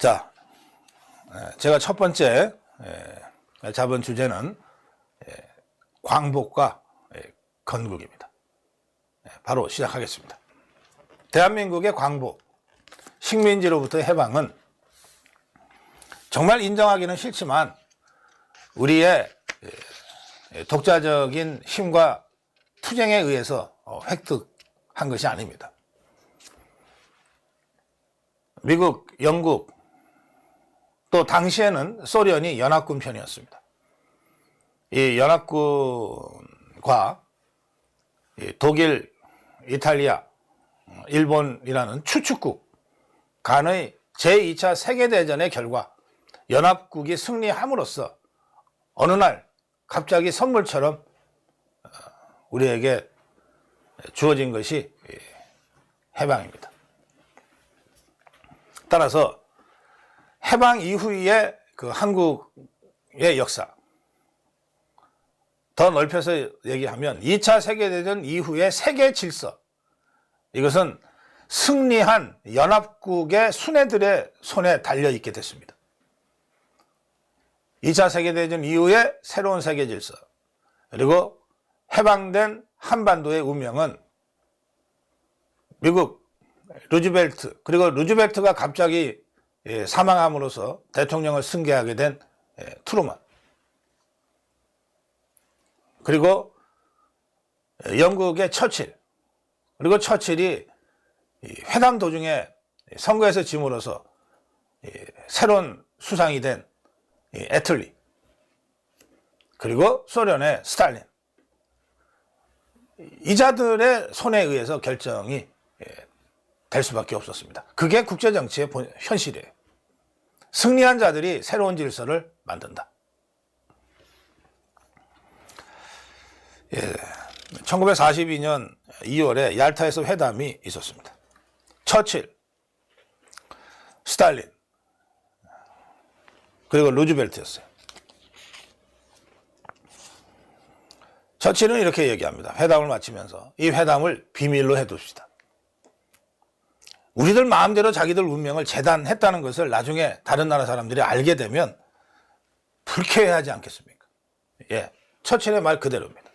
자, 제가 첫 번째 잡은 주제는 광복과 건국입니다. 바로 시작하겠습니다. 대한민국의 광복, 식민지로부터의 해방은 정말 인정하기는 싫지만 우리의 독자적인 힘과 투쟁에 의해서 획득한 것이 아닙니다. 미국, 영국, 또 당시에는 소련이 연합군 편이었습니다. 이 연합군과 독일, 이탈리아, 일본이라는 추축국 간의 제2차 세계대전의 결과 연합국이 승리함으로써 어느 날 갑자기 선물처럼 우리에게 주어진 것이 해방입니다. 따라서 해방 이후의 그 한국의 역사, 더 넓혀서 얘기하면 2차 세계대전 이후의 세계 질서, 이것은 승리한 연합국의 수뇌들의 손에 달려있게 됐습니다. 2차 세계대전 이후의 새로운 세계 질서, 그리고 해방된 한반도의 운명은 미국 루즈벨트, 그리고 루즈벨트가 갑자기 사망함으로써 대통령을 승계하게 된 트루먼, 그리고 영국의 처칠, 그리고 처칠이 회담 도중에 선거에서 짐으로써 새로운 수상이 된 애틀리, 그리고 소련의 스탈린, 이자들의 손에 의해서 결정이 될 수밖에 없었습니다. 그게 국제정치의 현실이에요. 승리한 자들이 새로운 질서를 만든다. 1942년 2월에 얄타에서 회담이 있었습니다. 처칠, 스탈린, 그리고 루즈벨트였어요. 처칠은 이렇게 얘기합니다. 회담을 마치면서 이 회담을 비밀로 해둡시다. 우리들 마음대로 자기들 운명을 재단했다는 것을 나중에 다른 나라 사람들이 알게 되면 불쾌해하지 않겠습니까? 처칠의 말 그대로입니다.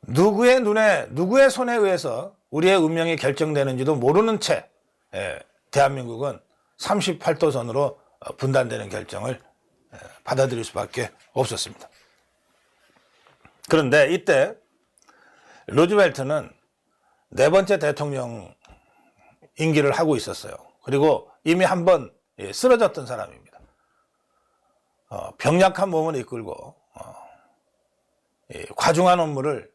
누구의 눈에, 누구의 손에 의해서 우리의 운명이 결정되는지도 모르는 채 대한민국은 38도선으로 분단되는 결정을 받아들일 수밖에 없었습니다. 그런데 이때 루즈벨트는 네 번째 대통령 임기를 하고 있었어요. 그리고 이미 한 번 쓰러졌던 사람입니다. 병약한 몸을 이끌고 과중한 업무를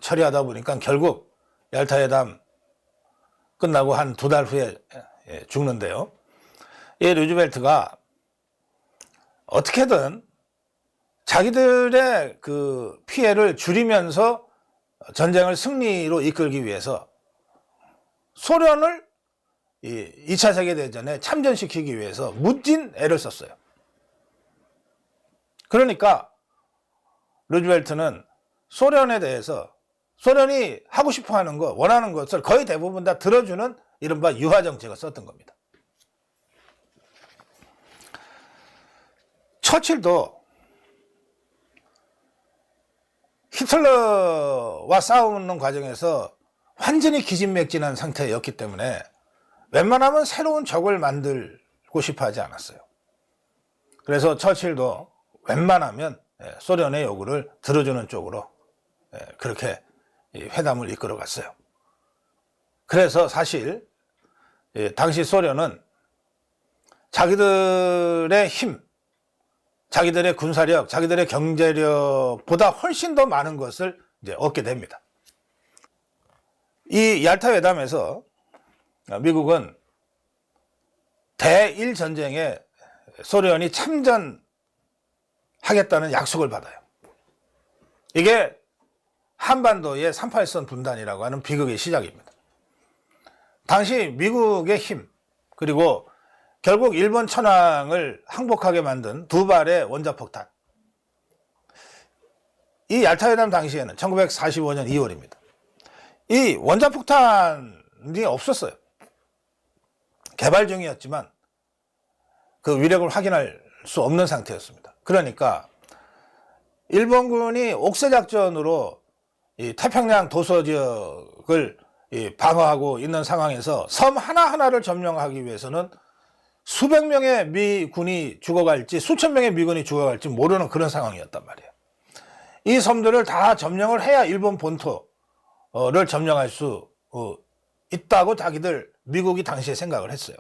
처리하다 보니까 결국 얄타회담 끝나고 한 2달 후에 죽는데요. 이 루즈벨트가 어떻게든 자기들의 그 피해를 줄이면서 전쟁을 승리로 이끌기 위해서 소련을 2차 세계대전에 참전시키기 위해서 무진 애를 썼어요. 그러니까 루즈벨트는 소련에 대해서 소련이 하고 싶어 하는 것, 원하는 것을 거의 대부분 다 들어주는 이른바 유화 정책을 썼던 겁니다. 처칠도 히틀러와 싸우는 과정에서 완전히 기진맥진한 상태였기 때문에 웬만하면 새로운 적을 만들고 싶어 하지 않았어요. 그래서 처칠도 웬만하면 소련의 요구를 들어주는 쪽으로 그렇게 회담을 이끌어 갔어요. 그래서 사실 당시 소련은 자기들의 힘, 자기들의 군사력, 자기들의 경제력보다 훨씬 더 많은 것을 이제 얻게 됩니다. 이 얄타 회담에서 미국은 대일 전쟁에 소련이 참전하겠다는 약속을 받아요. 이게 한반도의 38선 분단이라고 하는 비극의 시작입니다. 당시 미국의 힘, 그리고 결국 일본 천황을 항복하게 만든 2발의 원자폭탄, 이 얄타회담 당시에는 1945년 2월입니다. 이 원자폭탄이 없었어요. 개발 중이었지만 그 위력을 확인할 수 없는 상태였습니다. 그러니까 일본군이 옥새작전으로 이 태평양 도서 지역을 방어하고 있는 상황에서 섬 하나하나를 점령하기 위해서는 수백 명의 미군이 죽어갈지 수천 명의 미군이 죽어갈지 모르는 그런 상황이었단 말이에요. 이 섬들을 다 점령을 해야 일본 본토를 점령할 수 있다고 자기들 미국이 당시에 생각을 했어요.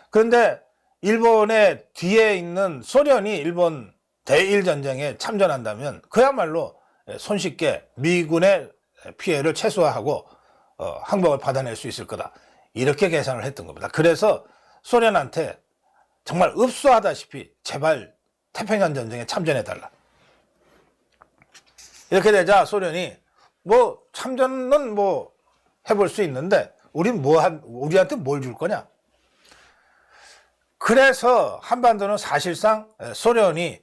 그런데 일본의 뒤에 있는 소련이 일본 대일전쟁에 참전한다면 그야말로 손쉽게 미군의 피해를 최소화하고 항복을 받아낼 수 있을 거다. 이렇게 계산을 했던 겁니다. 그래서 소련한테 정말 읍수하다시피 제발 태평양 전쟁에 참전해달라. 이렇게 되자 소련이 뭐 참전은 뭐 해볼 수 있는데 우리한테 뭘 줄 거냐. 그래서 한반도는 사실상 소련이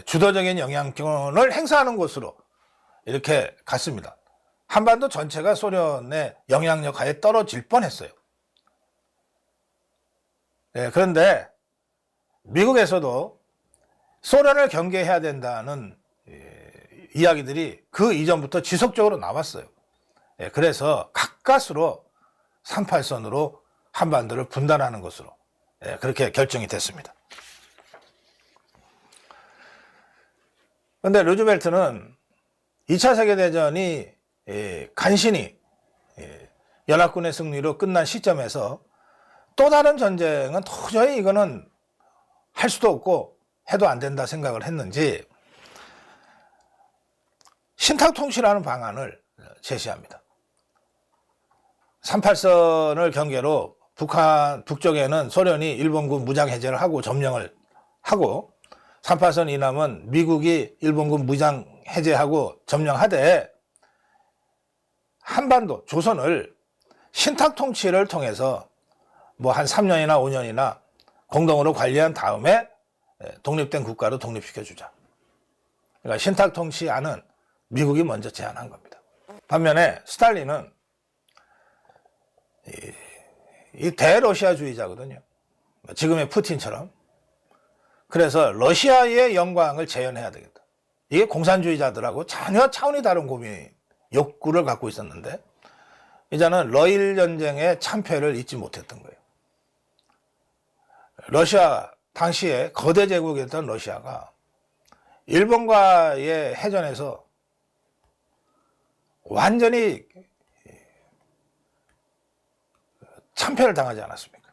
주도적인 영향권을 행사하는 곳으로 이렇게 갔습니다. 한반도 전체가 소련의 영향력 하에 떨어질 뻔했어요. 그런데 미국에서도 소련을 경계해야 된다는 이야기들이 그 이전부터 지속적으로 나왔어요. 그래서 가까스로 38선으로 한반도를 분단하는 것으로 그렇게 결정이 됐습니다. 그런데 루즈벨트는 2차 세계대전이 간신히 연합군의 승리로 끝난 시점에서 또 다른 전쟁은 도저히 이거는 할 수도 없고 해도 안 된다 생각을 했는지 신탁통치라는 방안을 제시합니다. 38선을 경계로 북쪽에는 소련이 일본군 무장해제를 하고 점령을 하고 38선 이남은 미국이 일본군 무장해제하고 점령하되 한반도, 조선을 신탁통치를 통해서 뭐 한 3년이나 5년이나 공동으로 관리한 다음에 독립된 국가로 독립시켜주자. 그러니까 신탁통치안은 미국이 먼저 제안한 겁니다. 반면에 스탈린은 이 대러시아주의자거든요. 지금의 푸틴처럼. 그래서 러시아의 영광을 재현해야 되겠다. 이게 공산주의자들하고 전혀 차원이 다른 고민, 욕구를 갖고 있었는데 이제는 러일 전쟁의 참패를 잊지 못했던 거예요. 러시아, 당시에 거대 제국이었던 러시아가 일본과의 해전에서 완전히 참패를 당하지 않았습니까?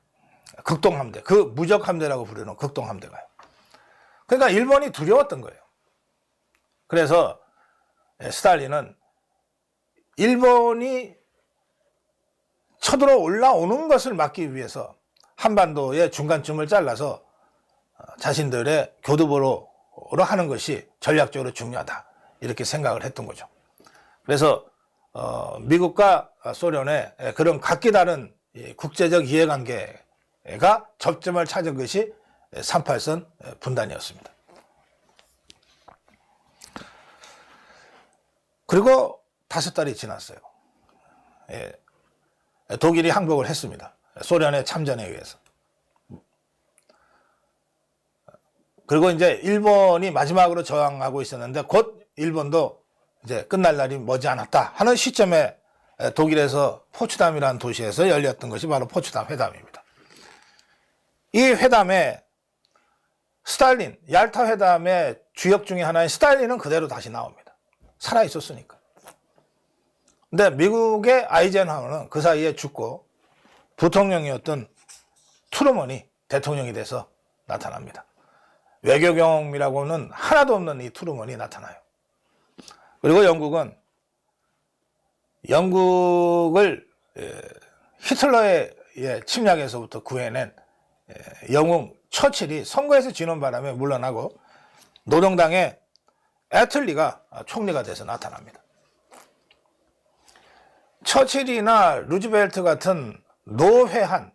극동함대, 그 무적함대라고 부르는 극동함대가요. 그러니까 일본이 두려웠던 거예요. 그래서 스탈린은 일본이 쳐들어 올라오는 것을 막기 위해서 한반도의 중간쯤을 잘라서 자신들의 교두보로 하는 것이 전략적으로 중요하다. 이렇게 생각을 했던 거죠. 그래서 미국과 소련의 그런 각기 다른 국제적 이해관계가 접점을 찾은 것이 38선 분단이었습니다. 그리고 5달이 지났어요. 독일이 항복을 했습니다. 소련의 참전에 의해서. 그리고 이제 일본이 마지막으로 저항하고 있었는데 곧 일본도 이제 끝날 날이 머지않았다 하는 시점에 독일에서 포츠담이라는 도시에서 열렸던 것이 바로 포츠담 회담입니다. 이 회담에 스탈린, 얄타 회담의 주역 중에 하나인 스탈린은 그대로 다시 나옵니다. 살아 있었으니까. 근데 미국의 아이젠하워는 그 사이에 죽고 부통령이었던 트루먼이 대통령이 돼서 나타납니다. 외교 경험이라고는 하나도 없는 이 트루먼이 나타나요. 그리고 영국을 히틀러의 침략에서부터 구해낸 영웅 처칠이 선거에서 지는 바람에 물러나고 노동당의 애틀리가 총리가 돼서 나타납니다. 처칠이나 루즈벨트 같은 노회한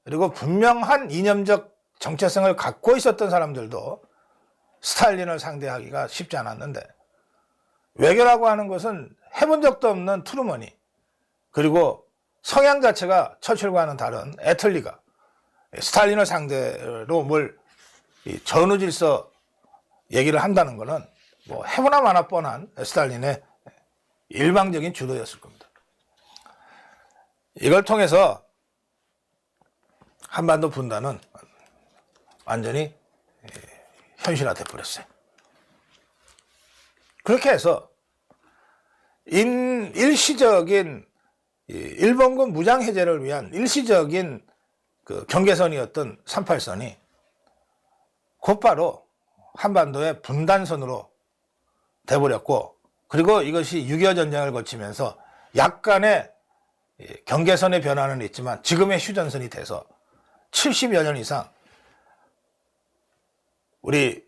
그리고 분명한 이념적 정체성을 갖고 있었던 사람들도 스탈린을 상대하기가 쉽지 않았는데 외교라고 하는 것은 해본 적도 없는 트루먼이 그리고 성향 자체가 처칠과는 다른 애틀리가 스탈린을 상대로 뭘 전후 질서 얘기를 한다는 것은 뭐 해보나 마나 뻔한 스탈린의 일방적인 주도였을 겁니다. 이걸 통해서 한반도 분단은 완전히 현실화돼 버렸어요. 그렇게 해서 일시적인 일본군 무장 해제를 위한 일시적인 그 경계선이었던 38선이 곧바로 한반도의 분단선으로 돼버렸고, 그리고 이것이 6.25 전쟁을 거치면서 약간의 경계선의 변화는 있지만 지금의 휴전선이 돼서 70여 년 이상 우리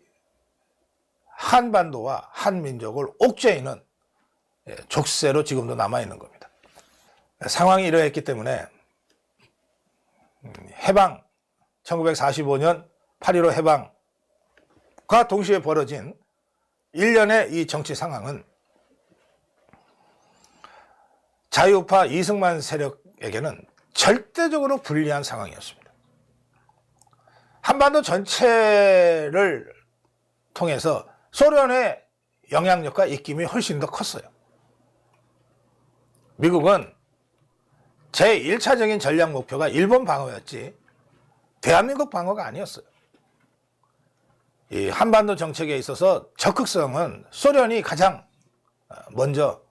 한반도와 한민족을 옥죄이는 족쇄로 지금도 남아있는 겁니다. 상황이 이러했기 때문에 해방 1945년 8.15 해방과 동시에 벌어진 일련의 이 정치 상황은 자유파 이승만 세력에게는 절대적으로 불리한 상황이었습니다. 한반도 전체를 통해서 소련의 영향력과 입김이 훨씬 더 컸어요. 미국은 제1차적인 전략 목표가 일본 방어였지 대한민국 방어가 아니었어요. 이 한반도 정책에 있어서 적극성은 소련이 가장 먼저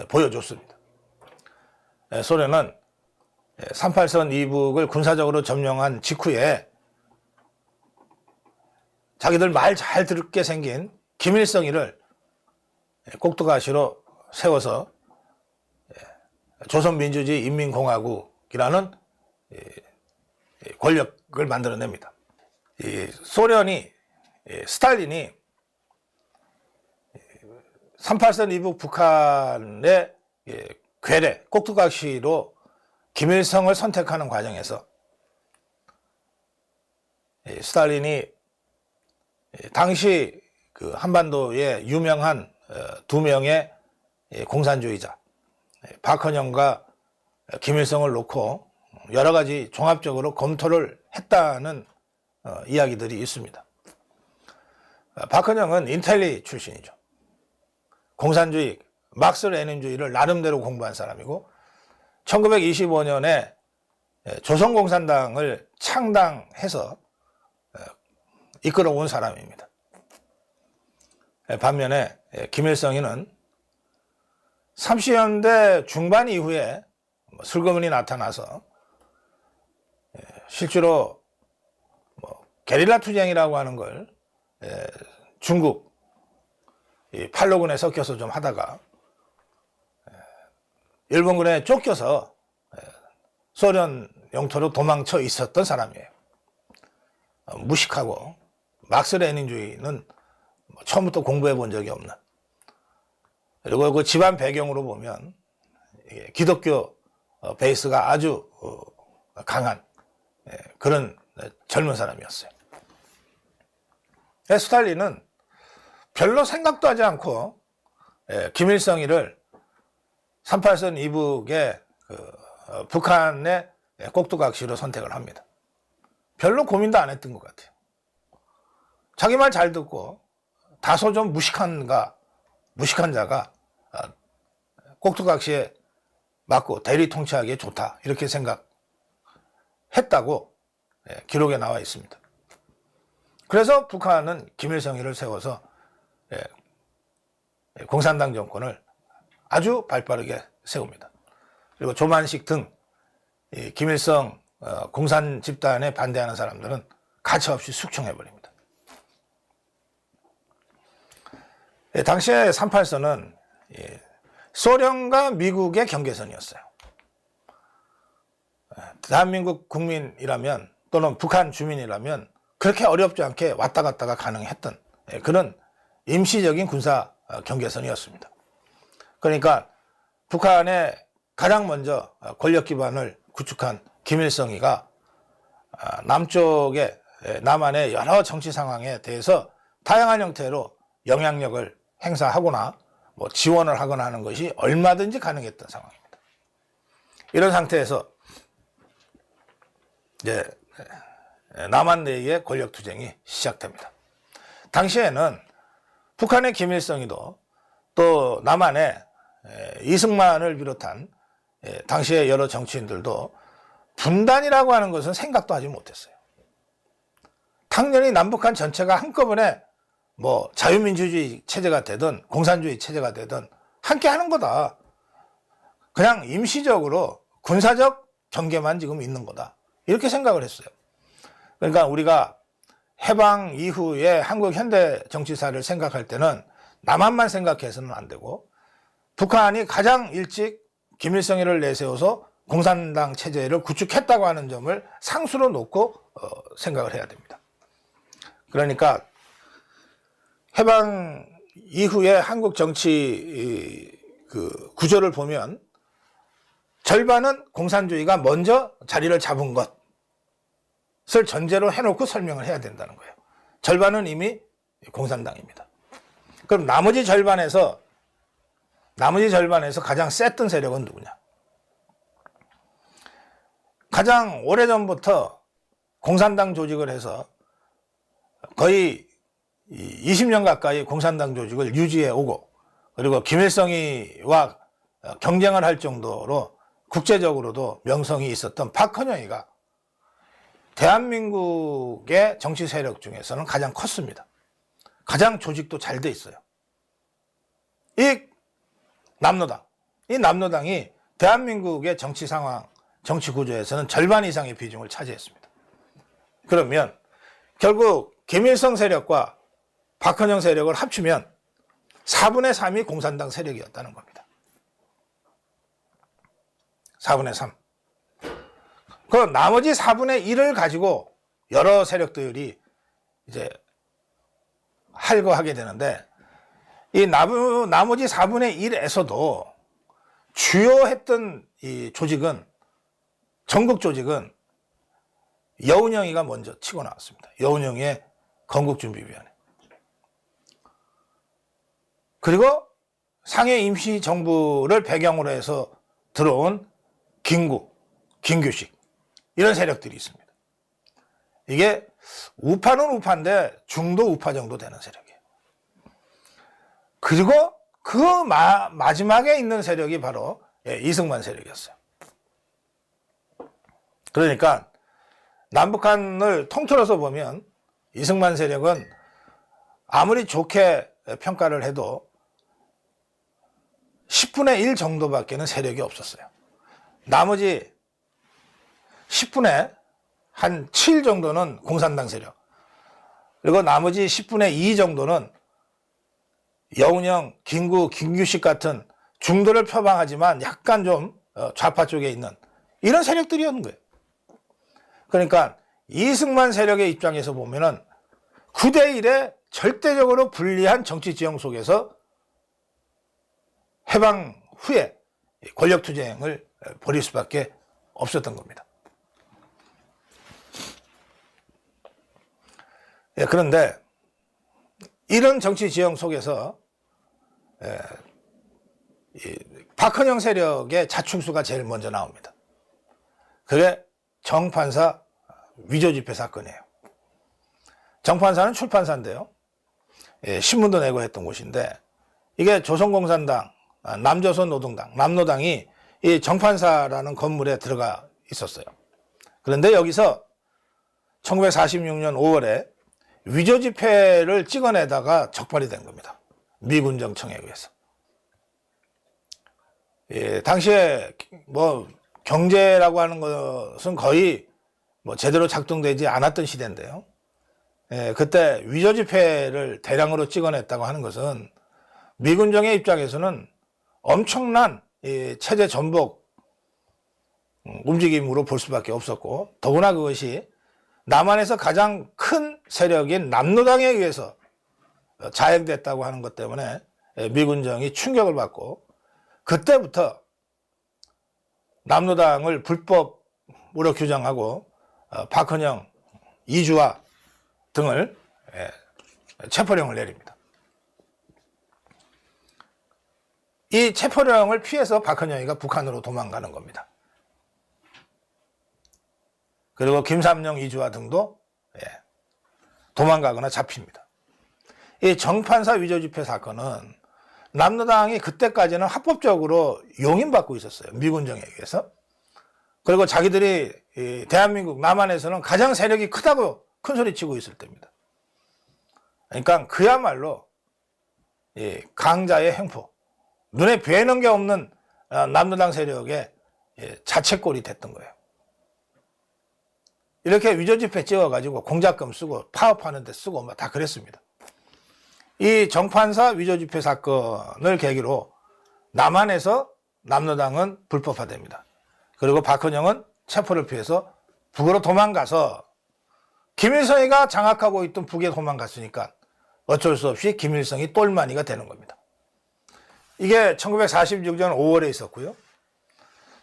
보여줬습니다. 소련은 38선 이북을 군사적으로 점령한 직후에 자기들 말 잘 듣게 생긴 김일성이를 꼭두가시로 세워서 조선민주주의 인민공화국이라는 권력을 만들어냅니다. 소련이 스탈린이 38선 이북 북한의 괴뢰 꼭두각시로 김일성을 선택하는 과정에서 스탈린이 당시 그 한반도의 유명한 두 명의 공산주의자 박헌영과 김일성을 놓고 여러 가지 종합적으로 검토를 했다는 이야기들이 있습니다. 박헌영은 인텔리 출신이죠. 공산주의, 막스 레닌주의를 나름대로 공부한 사람이고 1925년에 조선공산당을 창당해서 이끌어온 사람입니다. 반면에 김일성이는 30년대 중반 이후에 슬그머니 나타나서 실제로 게릴라 투쟁이라고 하는 걸 중국 팔로군에 섞여서 좀 하다가 일본군에 쫓겨서 소련 영토로 도망쳐 있었던 사람이에요. 무식하고 막스 레닌주의는 처음부터 공부해 본 적이 없는, 그리고 그 집안 배경으로 보면 기독교 베이스가 아주 강한 그런 젊은 사람이었어요. 스탈린은 별로 생각도 하지 않고 김일성이를 38선 이북의 북한의 꼭두각시로 선택을 합니다. 별로 고민도 안 했던 것 같아요. 자기 말 잘 듣고 다소 좀 무식한 자가 꼭두각시에 맞고 대리 통치하기에 좋다 이렇게 생각했다고 기록에 나와 있습니다. 그래서 북한은 김일성이를 세워서 공산당 정권을 아주 발빠르게 세웁니다. 그리고 조만식 등 김일성 공산 집단에 반대하는 사람들은 가차없이 숙청해버립니다. 당시에 38선은 소련과 미국의 경계선이었어요. 대한민국 국민이라면 또는 북한 주민이라면 그렇게 어렵지 않게 왔다 갔다가 가능했던 그런 임시적인 군사 경계선이었습니다. 그러니까 북한에 가장 먼저 권력 기반을 구축한 김일성이가 남한의 여러 정치 상황에 대해서 다양한 형태로 영향력을 행사하거나 지원을 하거나 하는 것이 얼마든지 가능했던 상황입니다. 이런 상태에서 이제 남한 내의 권력 투쟁이 시작됩니다. 당시에는 북한의 김일성이도 또 남한의 이승만을 비롯한 당시의 여러 정치인들도 분단이라고 하는 것은 생각도 하지 못했어요. 당연히 남북한 전체가 한꺼번에 뭐 자유민주주의 체제가 되든 공산주의 체제가 되든 함께 하는 거다. 그냥 임시적으로 군사적 경계만 지금 있는 거다. 이렇게 생각을 했어요. 그러니까 우리가 해방 이후에 한국 현대 정치사를 생각할 때는 남한만 생각해서는 안 되고 북한이 가장 일찍 김일성이를 내세워서 공산당 체제를 구축했다고 하는 점을 상수로 놓고 생각을 해야 됩니다. 그러니까 해방 이후에 한국 정치 구조를 보면 절반은 공산주의가 먼저 자리를 잡은 것을 전제로 해놓고 설명을 해야 된다는 거예요. 절반은 이미 공산당입니다. 그럼 나머지 절반에서 가장 셌던 세력은 누구냐? 가장 오래전부터 공산당 조직을 해서 거의 20년 가까이 공산당 조직을 유지해 오고 그리고 김일성이와 경쟁을 할 정도로 국제적으로도 명성이 있었던 박헌영이가 대한민국의 정치 세력 중에서는 가장 컸습니다. 가장 조직도 잘 돼 있어요. 이 남로당이 대한민국의 정치 상황, 정치 구조에서는 절반 이상의 비중을 차지했습니다. 그러면 결국 김일성 세력과 박헌영 세력을 합치면 4분의 3이 공산당 세력이었다는 겁니다. 4분의 3. 그 나머지 4분의 1을 가지고 여러 세력들이 이제 할거하게 되는데 이 나머지 4분의 1에서도 주요했던 이 조직은 전국 조직은 여운형이가 먼저 치고 나왔습니다. 여운형의 건국준비위원회. 그리고 상해 임시정부를 배경으로 해서 들어온 김규식 이런 세력들이 있습니다. 이게 우파는 우파인데 중도 우파 정도 되는 세력이에요. 그리고 그 마지막에 있는 세력이 바로 이승만 세력이었어요. 그러니까 남북한을 통틀어서 보면 이승만 세력은 아무리 좋게 평가를 해도 10분의 1 정도밖에는 세력이 없었어요. 나머지 10분의 한 7 정도는 공산당 세력, 그리고 나머지 10분의 2 정도는 여운형, 김규식 같은 중도를 표방하지만 약간 좀 좌파 쪽에 있는 이런 세력들이었는 거예요. 그러니까 이승만 세력의 입장에서 보면은 9대1의 절대적으로 불리한 정치 지형 속에서 해방 후에 권력 투쟁을 벌일 수밖에 없었던 겁니다. 그런데 이런 정치 지형 속에서 박헌영 세력의 자충수가 제일 먼저 나옵니다. 그게 정판사 위조 집회 사건이에요. 정판사는 출판사인데요. 신문도 내고 했던 곳인데 이게 조선공산당, 남조선노동당, 남노당이 이 정판사라는 건물에 들어가 있었어요. 그런데 여기서 1946년 5월에 위조 집회를 찍어내다가 적발이 된 겁니다. 미군정청에 의해서. 당시에 뭐 경제라고 하는 것은 거의 뭐 제대로 작동되지 않았던 시대인데요. 그때 위조 집회를 대량으로 찍어냈다고 하는 것은 미군정의 입장에서는 엄청난 체제 전복 움직임으로 볼 수밖에 없었고, 더구나 그것이 남한에서 가장 큰 세력인 남로당에 의해서 자행됐다고 하는 것 때문에 미군정이 충격을 받고, 그때부터 남로당을 불법으로 규정하고 박헌영, 이주화 등을 체포령을 내립니다. 이 체포령을 피해서 박헌영이가 북한으로 도망가는 겁니다. 그리고 김삼룡, 이주화 등도 도망가거나 잡힙니다. 이 정판사 위조 집회 사건은 남로당이 그때까지는 합법적으로 용인받고 있었어요. 미군정에 의해서. 그리고 자기들이 대한민국 남한에서는 가장 세력이 크다고 큰소리치고 있을 때입니다. 그러니까 그야말로 강자의 횡포, 눈에 뵈는 게 없는 남로당 세력의 자책골이 됐던 거예요. 이렇게 위조 집회 찍어가지고 공작금 쓰고 파업하는 데 쓰고 막 다 그랬습니다. 이 정판사 위조 집회 사건을 계기로 남한에서 남로당은 불법화됩니다. 그리고 박헌영은 체포를 피해서 북으로 도망가서 김일성이가 장악하고 있던 북에 도망갔으니까 어쩔 수 없이 김일성이 똘마니가 되는 겁니다. 이게 1946년 5월에 있었고요.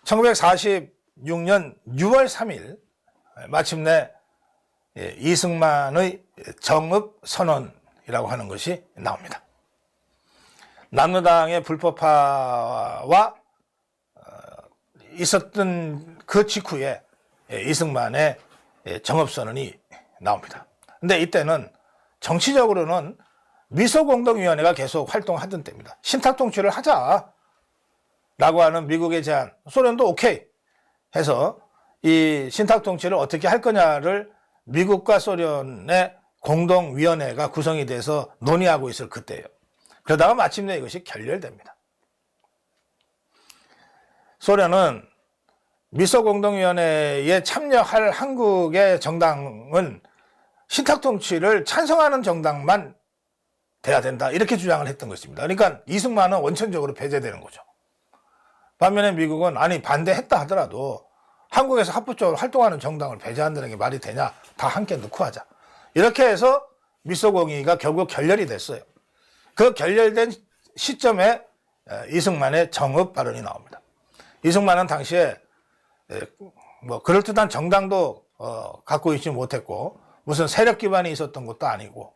1946년 6월 3일 마침내 이승만의 정읍 선언이라고 하는 것이 나옵니다. 남로당의 불법화와 있었던 그 직후에 이승만의 정읍선언이 나옵니다. 근데 이때는 정치적으로는 미소공동위원회가 계속 활동하던 때입니다. 신탁통치를 하자 라고 하는 미국의 제안, 소련도 오케이 해서 이 신탁통치를 어떻게 할 거냐를 미국과 소련의 공동위원회가 구성이 돼서 논의하고 있을 그때예요. 그러다가 마침내 이것이 결렬됩니다. 소련은 미소공동위원회에 참여할 한국의 정당은 신탁통치를 찬성하는 정당만 돼야 된다, 이렇게 주장을 했던 것입니다. 그러니까 이승만은 원천적으로 배제되는 거죠. 반면에 미국은 아니 반대했다 하더라도 한국에서 합법적으로 활동하는 정당을 배제한다는 게 말이 되냐, 다 함께 넣고 하자, 이렇게 해서 미소공의가 결국 결렬이 됐어요. 그 결렬된 시점에 이승만의 정읍 발언이 나옵니다. 이승만은 당시에 뭐 그럴듯한 정당도 갖고 있지 못했고 무슨 세력 기반이 있었던 것도 아니고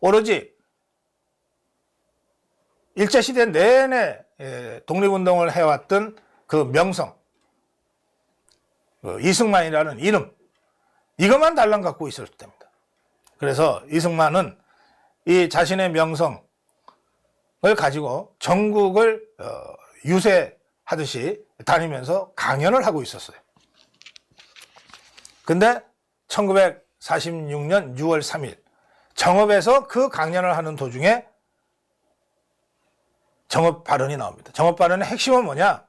오로지 일제시대 내내 독립운동을 해왔던 그 명성, 이승만이라는 이름, 이것만 달랑 갖고 있을 때입니다. 그래서 이승만은 이 자신의 명성을 가지고 전국을 유세하듯이 다니면서 강연을 하고 있었어요. 근데 1946년 6월 3일 정읍에서 그 강연을 하는 도중에 정읍 발언이 나옵니다. 정읍 발언의 핵심은 뭐냐?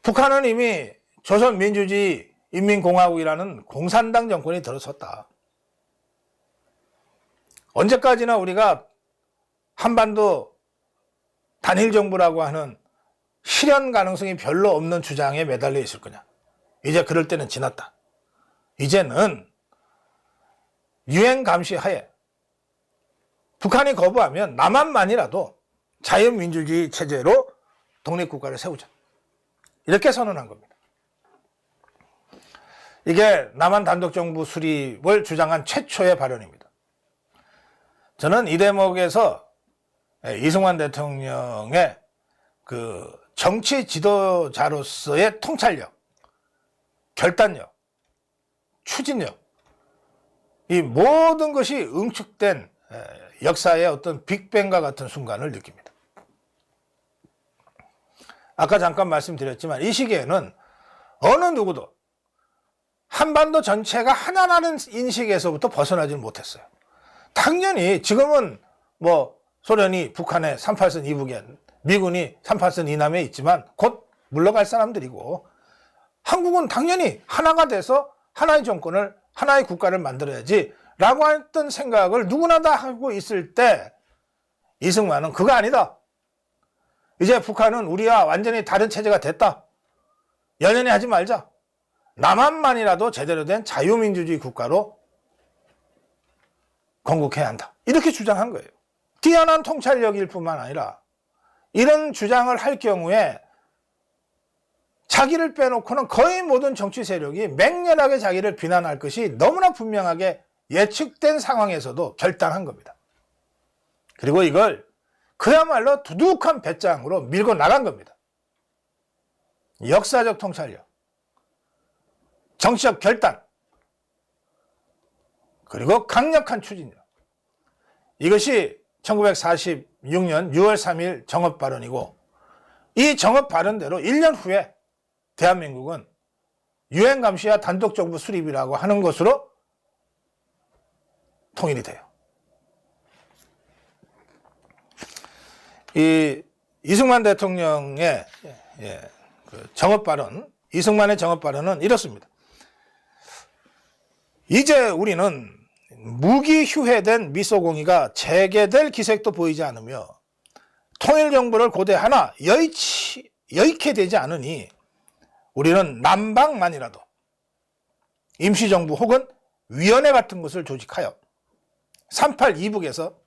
북한은 이미 조선민주주의 인민공화국이라는 공산당 정권이 들어섰다. 언제까지나 우리가 한반도 단일정부라고 하는 실현 가능성이 별로 없는 주장에 매달려 있을 거냐? 이제 그럴 때는 지났다. 이제는 유행 감시 하에 북한이 거부하면 남한만이라도 자유민주주의 체제로 독립국가를 세우자, 이렇게 선언한 겁니다. 이게 남한 단독정부 수립을 주장한 최초의 발언입니다. 저는 이 대목에서 이승만 대통령의 그 정치 지도자로서의 통찰력, 결단력, 추진력, 이 모든 것이 응축된 역사의 어떤 빅뱅과 같은 순간을 느낍니다. 아까 잠깐 말씀드렸지만 이 시기에는 어느 누구도 한반도 전체가 하나라는 인식에서부터 벗어나지 못했어요. 당연히 지금은 뭐 소련이 북한의 38선 이북에, 미군이 38선 이남에 있지만 곧 물러갈 사람들이고, 한국은 당연히 하나가 돼서 하나의 정권을, 하나의 국가를 만들어야지 라고 했던 생각을 누구나 다 하고 있을 때 이승만은 그거 아니다. 이제 북한은 우리와 완전히 다른 체제가 됐다. 연연해 하지 말자. 남한만이라도 제대로 된 자유민주주의 국가로 건국해야 한다, 이렇게 주장한 거예요. 뛰어난 통찰력일 뿐만 아니라 이런 주장을 할 경우에 자기를 빼놓고는 거의 모든 정치 세력이 맹렬하게 자기를 비난할 것이 너무나 분명하게 예측된 상황에서도 결단한 겁니다. 그리고 이걸 그야말로 두둑한 배짱으로 밀고 나간 겁니다. 역사적 통찰력. 정치적 결단, 그리고 강력한 추진력. 이것이 1946년 6월 3일 정업 발언이고, 이 정업 발언대로 1년 후에 대한민국은 유엔 감시와 단독 정부 수립이라고 하는 것으로 통일이 돼요. 이 이승만 대통령의 정업 발언, 이승만의 정업 발언은 이렇습니다. 이제 우리는 무기휴해된 미소공의가 재개될 기색도 보이지 않으며 통일정부를 고대 하나 여의케 되지 않으니 우리는 남방만이라도 임시정부 혹은 위원회 같은 것을 조직하여 3.8 이북에서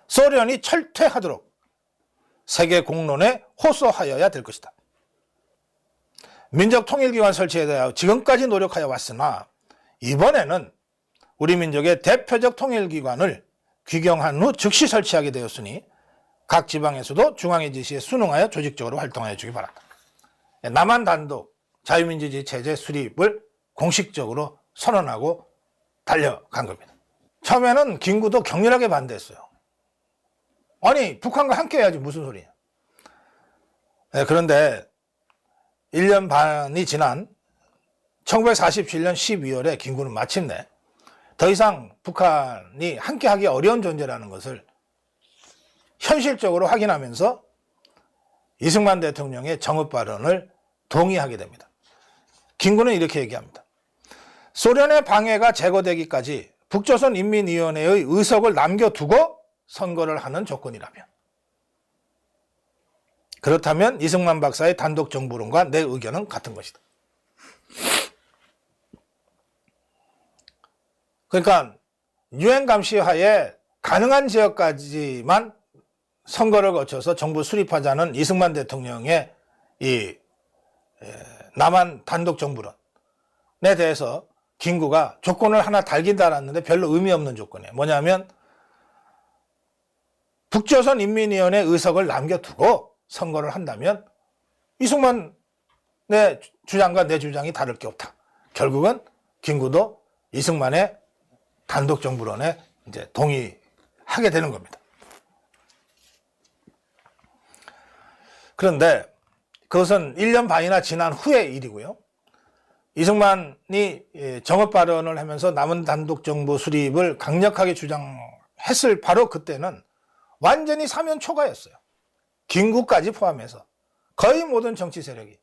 소련이 철퇴하도록 세계 공론에 호소하여야 될 것이다. 민족통일기관 설치에 대하여 지금까지 노력하여 왔으나 이번에는 우리 민족의 대표적 통일기관을 귀경한 후 즉시 설치하게 되었으니 각 지방에서도 중앙의 지시에 순응하여 조직적으로 활동하여 주기 바란다. 남한 단독 자유민주주의 체제 수립을 공식적으로 선언하고 달려간 겁니다. 처음에는 김구도 격렬하게 반대했어요. 아니, 북한과 함께 해야지 무슨 소리냐. 그런데 1년 반이 지난 1947년 12월에 김구는 마침내 더 이상 북한이 함께하기 어려운 존재라는 것을 현실적으로 확인하면서 이승만 대통령의 정업 발언을 동의하게 됩니다. 김구는 이렇게 얘기합니다. 소련의 방해가 제거되기까지 북조선인민위원회의 의석을 남겨두고 선거를 하는 조건이라면, 그렇다면 이승만 박사의 단독 정부론과 내 의견은 같은 것이다. 그러니까 유엔 감시하에 가능한 지역까지만 선거를 거쳐서 정부 수립하자는 이승만 대통령의 이 남한 단독 정부론에 대해서 김구가 조건을 하나 달긴 달았는데 별로 의미 없는 조건이에요. 뭐냐면 북조선인민위원회 의석을 남겨두고 선거를 한다면 이승만의 주장과 내 주장이 다를 게 없다. 결국은 김구도 이승만의 단독 정부론에 이제 동의하게 되는 겁니다. 그런데 그것은 1년 반이나 지난 후의 일이고요. 이승만이 정업 발언을 하면서 남은 단독 정부 수립을 강력하게 주장했을 바로 그때는 완전히 사면 초과였어요. 김구까지 포함해서 거의 모든 정치 세력이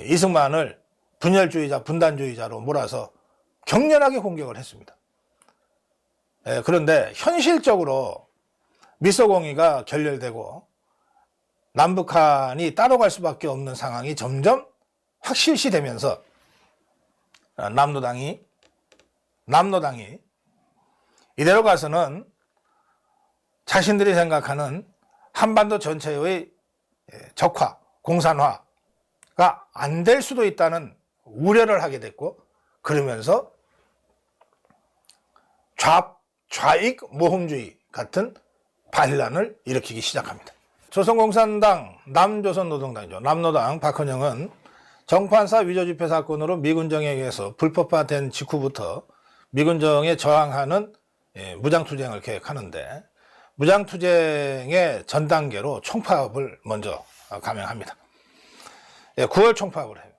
이승만을 분열주의자, 분단주의자로 몰아서 격렬하게 공격을 했습니다. 그런데 현실적으로 미소공의가 결렬되고 남북한이 따로 갈 수밖에 없는 상황이 점점 확실시되면서 남로당이 이대로 가서는 자신들이 생각하는 한반도 전체의 적화, 공산화가 안 될 수도 있다는 우려를 하게 됐고, 그러면서 좌익 모험주의 같은 반란을 일으키기 시작합니다. 조선공산당, 남조선노동당이죠. 남노당 박헌영은 정판사 위조집회 사건으로 미군정에 의해서 불법화된 직후부터 미군정에 저항하는 무장투쟁을 계획하는데, 무장투쟁의 전 단계로 총파업을 먼저 감행합니다. 9월 총파업을 해요.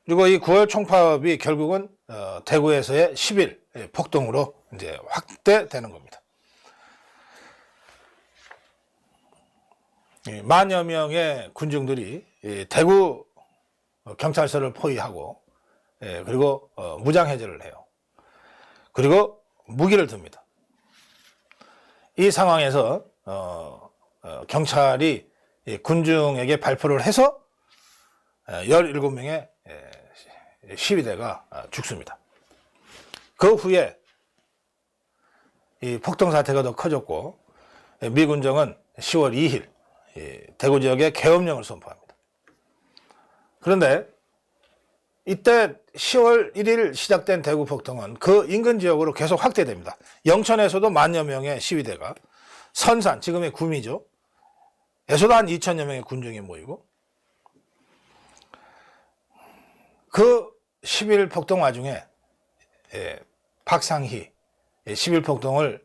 그리고 이 9월 총파업이 결국은 대구에서의 10일 폭동으로 이제 확대되는 겁니다. 만여 명의 군중들이 대구 경찰서를 포위하고, 그리고 무장해제를 해요. 그리고 무기를 듭니다. 이 상황에서 경찰이 군중에게 발표를 해서 17명의 시위대가 죽습니다. 그 후에 이 폭동 사태가 더 커졌고, 미군정은 10월 2일 대구 지역에 계엄령을 선포합니다. 그런데 이때 10월 1일 시작된 대구 폭동은 그 인근 지역으로 계속 확대됩니다. 영천에서도 만여 명의 시위대가, 선산, 지금의 구미죠, 에서도 한 2천여 명의 군중이 모이고, 10.1 폭동 와중에 박상희 10.1 폭동을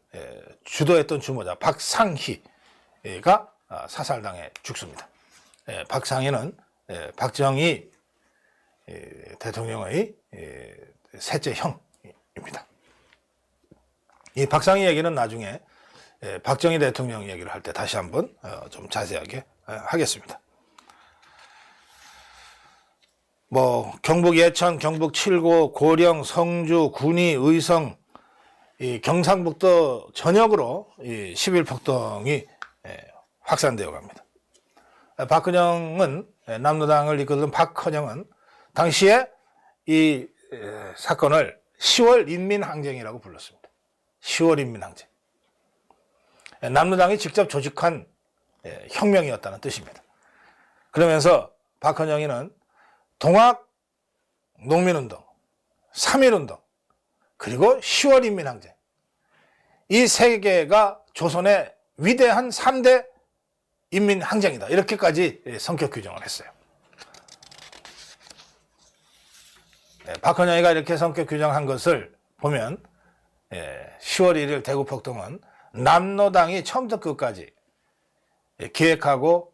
주도했던 주모자 박상희가 사살당해 죽습니다. 박상희는 박정희 대통령의 셋째 형입니다. 이 박상희 얘기는 나중에 박정희 대통령 얘기를 할 때 다시 한번 좀 자세하게 하겠습니다. 뭐 경북 예천, 경북 칠고, 고령, 성주, 군위, 의성, 이 경상북도 전역으로 이 10.1 폭동이 확산되어 갑니다. 박헌영은 남로당을 이끌던 박헌영은 당시에 이 사건을 10월 인민항쟁이라고 불렀습니다. 10월 인민항쟁. 남로당이 직접 조직한 혁명이었다는 뜻입니다. 그러면서 박헌영이는 동학 농민운동, 3.1운동, 그리고 10월 인민항쟁, 이 세 개가 조선의 위대한 3대 인민항쟁이다, 이렇게까지 성격 규정을 했어요. 박헌영이가 이렇게 성격 규정한 것을 보면 10월 1일 대구폭동은 남로당이 처음부터 끝까지 기획하고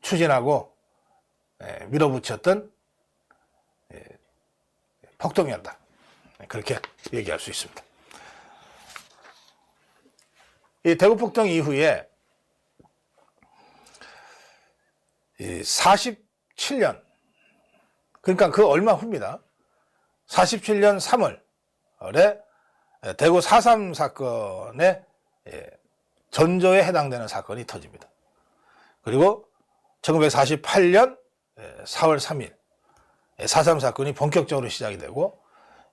추진하고 밀어붙였던 폭동이었다, 그렇게 얘기할 수 있습니다. 이 대구폭동 이후에 47년, 그러니까 그 얼마 후입니다. 47년 3월에 대구 4.3 사건의 전조에 해당되는 사건이 터집니다. 그리고 1948년 4월 3일 4.3 사건이 본격적으로 시작이 되고,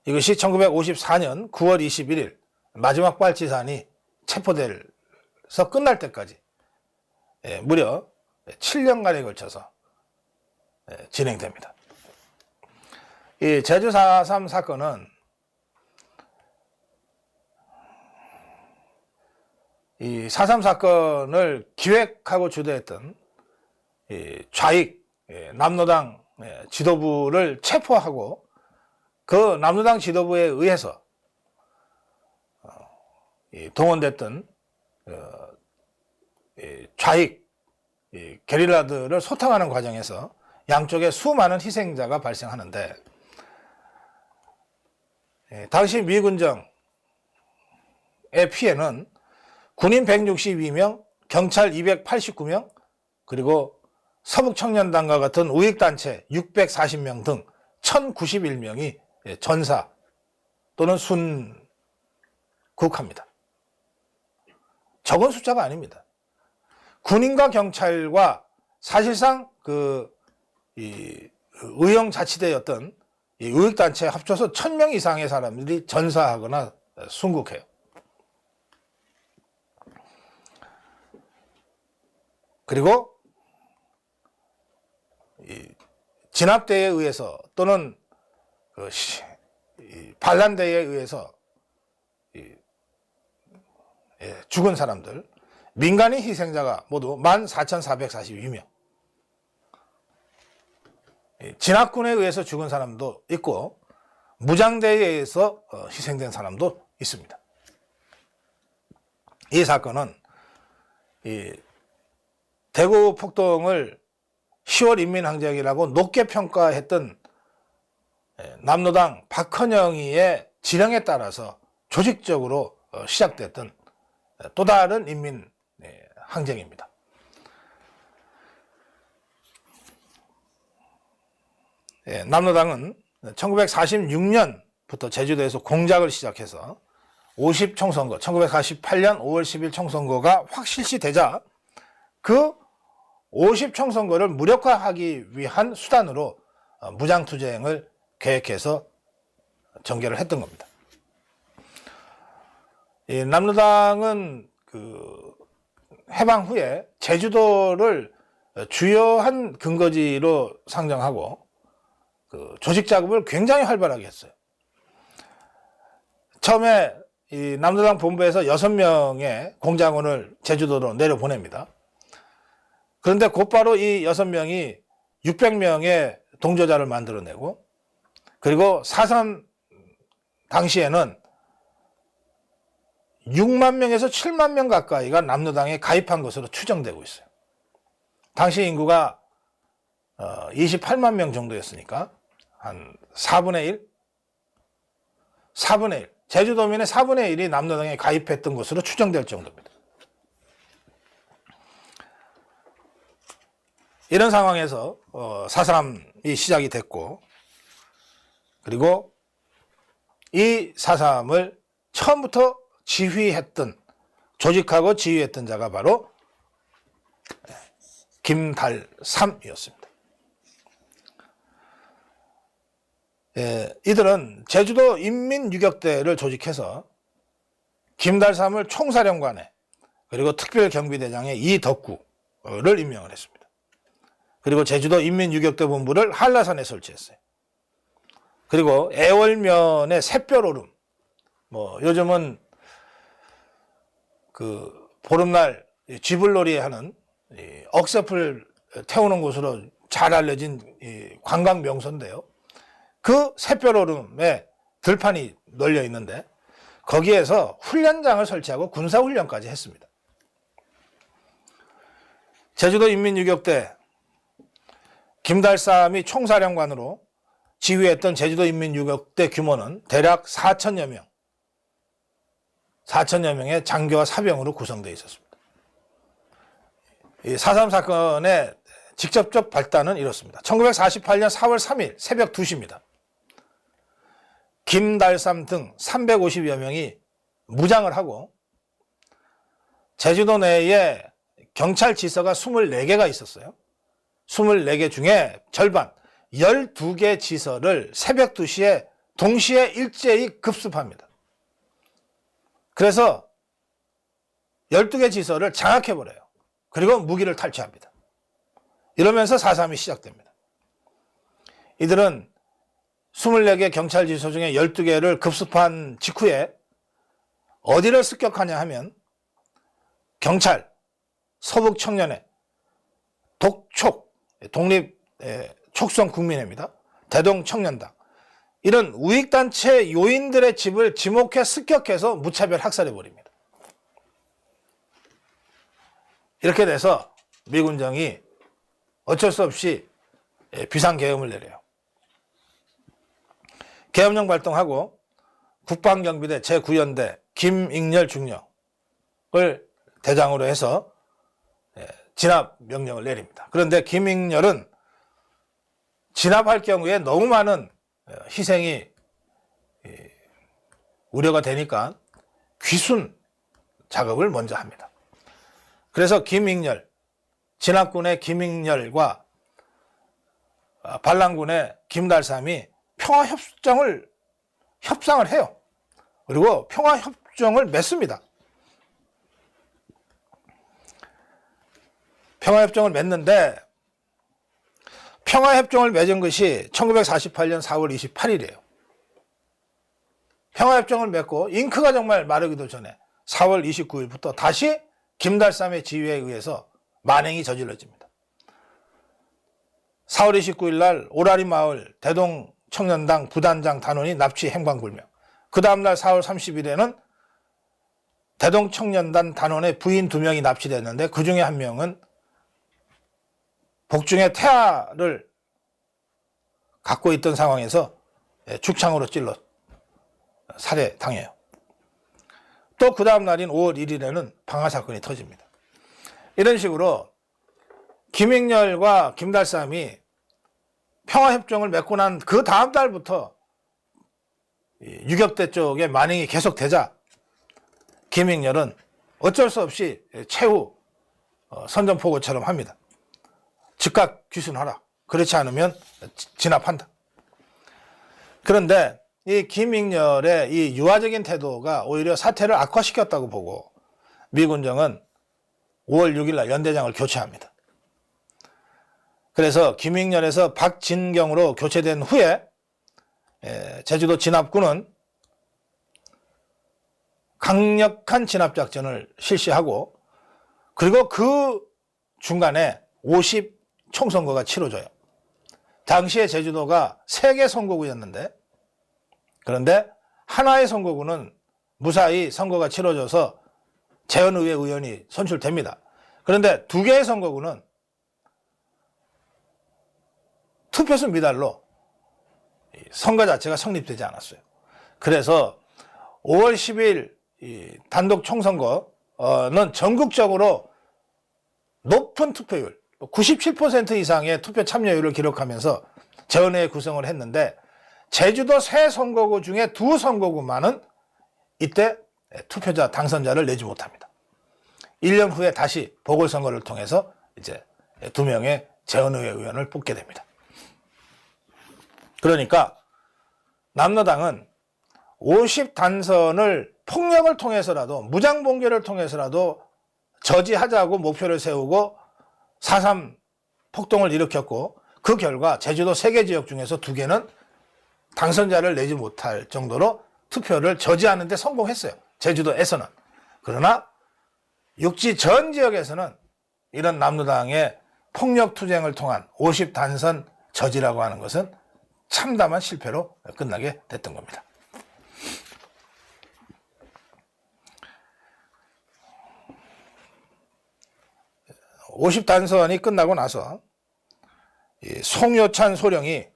이것이 1954년 9월 21일 마지막 발치산이 체포돼서 끝날 때까지 무려 7년간에 걸쳐서 진행됩니다. 이 제주 4.3 사건은 이 4.3 사건을 기획하고 주도했던 좌익 남로당 지도부를 체포하고 그 남로당 지도부에 의해서 동원됐던 좌익 게릴라들을 소탕하는 과정에서 양쪽에 수많은 희생자가 발생하는데, 당시 미군정의 피해는 군인 162명, 경찰 289명, 그리고 서북청년단과 같은 우익단체 640명 등 1091명이 전사 또는 순국합니다. 적은 숫자가 아닙니다. 군인과 경찰과 사실상 의형자치대였던 이 우익단체에 합쳐서 1000명 이상의 사람들이 전사하거나 순국해요. 그리고 진압대에 의해서 또는 반란대에 의해서 죽은 사람들, 민간인 희생자가 모두 14,442명, 진압군에 의해서 죽은 사람도 있고 무장대에 의해서 희생된 사람도 있습니다. 이 사건은 대구 폭동을 10월 인민항쟁이라고 높게 평가했던 남로당 박헌영이의 지령에 따라서 조직적으로 시작됐던 또 다른 인민항쟁입니다. 남로당은 1946년부터 제주도에서 공작을 시작해서 50총선거, 1948년 5월 10일 총선거가 확 실시되자 그 50총선거를 무력화하기 위한 수단으로 무장투쟁을 계획해서 전개를 했던 겁니다. 이 남로당은 해방 후에 제주도를 주요한 근거지로 상정하고 조직 작업을 굉장히 활발하게 했어요. 처음에 이 남로당 본부에서 6명의 공작원을 제주도로 내려보냅니다. 그런데 곧바로 이 6명이 600명의 동조자를 만들어내고, 그리고 4.3 당시에는 6만 명에서 7만 명 가까이가 남로당에 가입한 것으로 추정되고 있어요. 당시 인구가 28만 명 정도였으니까 한 4분의 1? 4분의 1. 제주도민의 4분의 1이 남로당에 가입했던 것으로 추정될 정도입니다. 이런 상황에서 4.3이 시작이 됐고, 그리고 이 4.3을 처음부터 조직하고 지휘했던 자가 바로 김달삼이었습니다. 이들은 제주도 인민유격대를 조직해서 김달삼을 총사령관에, 그리고 특별경비대장에 이덕구를 임명을 했습니다. 그리고 제주도 인민유격대 본부를 한라산에 설치했어요. 그리고 애월면의 샛별오름, 요즘은 그 보름날 쥐불놀이 하는 억새풀 태우는 곳으로 잘 알려진 관광 명소인데요. 그 샛별오름에 들판이 널려 있는데 거기에서 훈련장을 설치하고 군사훈련까지 했습니다. 제주도 인민유격대 김달삼이 총사령관으로 지휘했던 제주도 인민유격대 규모는 대략 4천여 명, 4천여 명의 장교와 사병으로 구성되어 있었습니다. 이 4.3 사건의 직접적 발단은 이렇습니다. 1948년 4월 3일 새벽 2시입니다. 김달삼 등 350여 명이 무장을 하고 제주도 내에 경찰 지서가 24개가 있었어요. 24개 중에 절반, 12개 지서를 새벽 2시에 동시에 일제히 급습합니다. 그래서 12개 지서를 장악해버려요. 그리고 무기를 탈취합니다. 이러면서 4.3이 시작됩니다. 이들은 24개 경찰 지서 중에 12개를 급습한 직후에 어디를 습격하냐 하면 경찰, 서북청년회, 독촉, 독립촉성국민회입니다. 대동청년당, 이런 우익단체 요인들의 집을 지목해 습격해서 무차별 학살해버립니다. 이렇게 돼서 미군정이 어쩔 수 없이 비상계엄을 내려요. 계엄령 발동하고 국방경비대 제9연대 김익렬 중령을 대장으로 해서 진압 명령을 내립니다. 그런데 김익렬은 진압할 경우에 너무 많은 희생이 우려가 되니까 귀순 작업을 먼저 합니다. 그래서 김익렬, 진압군의 김익렬과 반란군의 김달삼이 협상을 해요. 그리고 평화협정을 맺습니다. 평화협정을 맺는데 평화협정을 맺은 것이 1948년 4월 28일이에요. 평화협정을 맺고 잉크가 정말 마르기도 전에 4월 29일부터 다시 김달삼의 지휘에 의해서 만행이 저질러집니다. 4월 29일 날 오라리 마을 대동청년당 부단장 단원이 납치 행방불명. 그 다음날 4월 30일에는 대동청년단 단원의 부인 2명이 납치됐는데 그 중에 한 명은 복중에 태아를 갖고 있던 상황에서 죽창으로 찔러 살해당해요. 또 그 다음 날인 5월 1일에는 방화사건이 터집니다. 이런 식으로 김익렬과 김달삼이 평화협정을 맺고 난 그 다음 달부터 유격대 쪽에 만행이 계속되자 김익렬은 어쩔 수 없이 최후 선전포고처럼 합니다. 즉각 귀순하라. 그렇지 않으면 진압한다. 그런데 이 김익렬의 이 유화적인 태도가 오히려 사태를 악화시켰다고 보고 미군정은 5월 6일 날 연대장을 교체합니다. 그래서 김익렬에서 박진경으로 교체된 후에 제주도 진압군은 강력한 진압작전을 실시하고 그리고 그 중간에 50 총선거가 치러져요. 당시에 제주도가 3개 선거구였는데, 그런데 하나의 선거구는 무사히 선거가 치러져서 재헌의회 의원이 선출됩니다. 그런데 2개의 선거구는 투표수 미달로 선거 자체가 성립되지 않았어요. 그래서 5월 10일 단독 총선거는 전국적으로 높은 투표율, 97% 이상의 투표 참여율을 기록하면서 재헌회의 구성을 했는데, 제주도 3선거구 중에 2선거구만은 이때 투표자 당선자를 내지 못합니다. 1년 후에 다시 보궐선거를 통해서 이제 2명의 재헌의회 의원을 뽑게 됩니다. 그러니까 남로당은 50단선을 폭력을 통해서라도, 무장봉개를 통해서라도 저지하자고 목표를 세우고 4.3 폭동을 일으켰고, 그 결과 제주도 3개 지역 중에서 2개는 당선자를 내지 못할 정도로 투표를 저지하는 데 성공했어요. 제주도에서는. 그러나 육지 전 지역에서는 이런 남로당의 폭력투쟁을 통한 50단선 저지라고 하는 것은 참담한 실패로 끝나게 됐던 겁니다. 50단선이 끝나고 나서 송요찬 소령이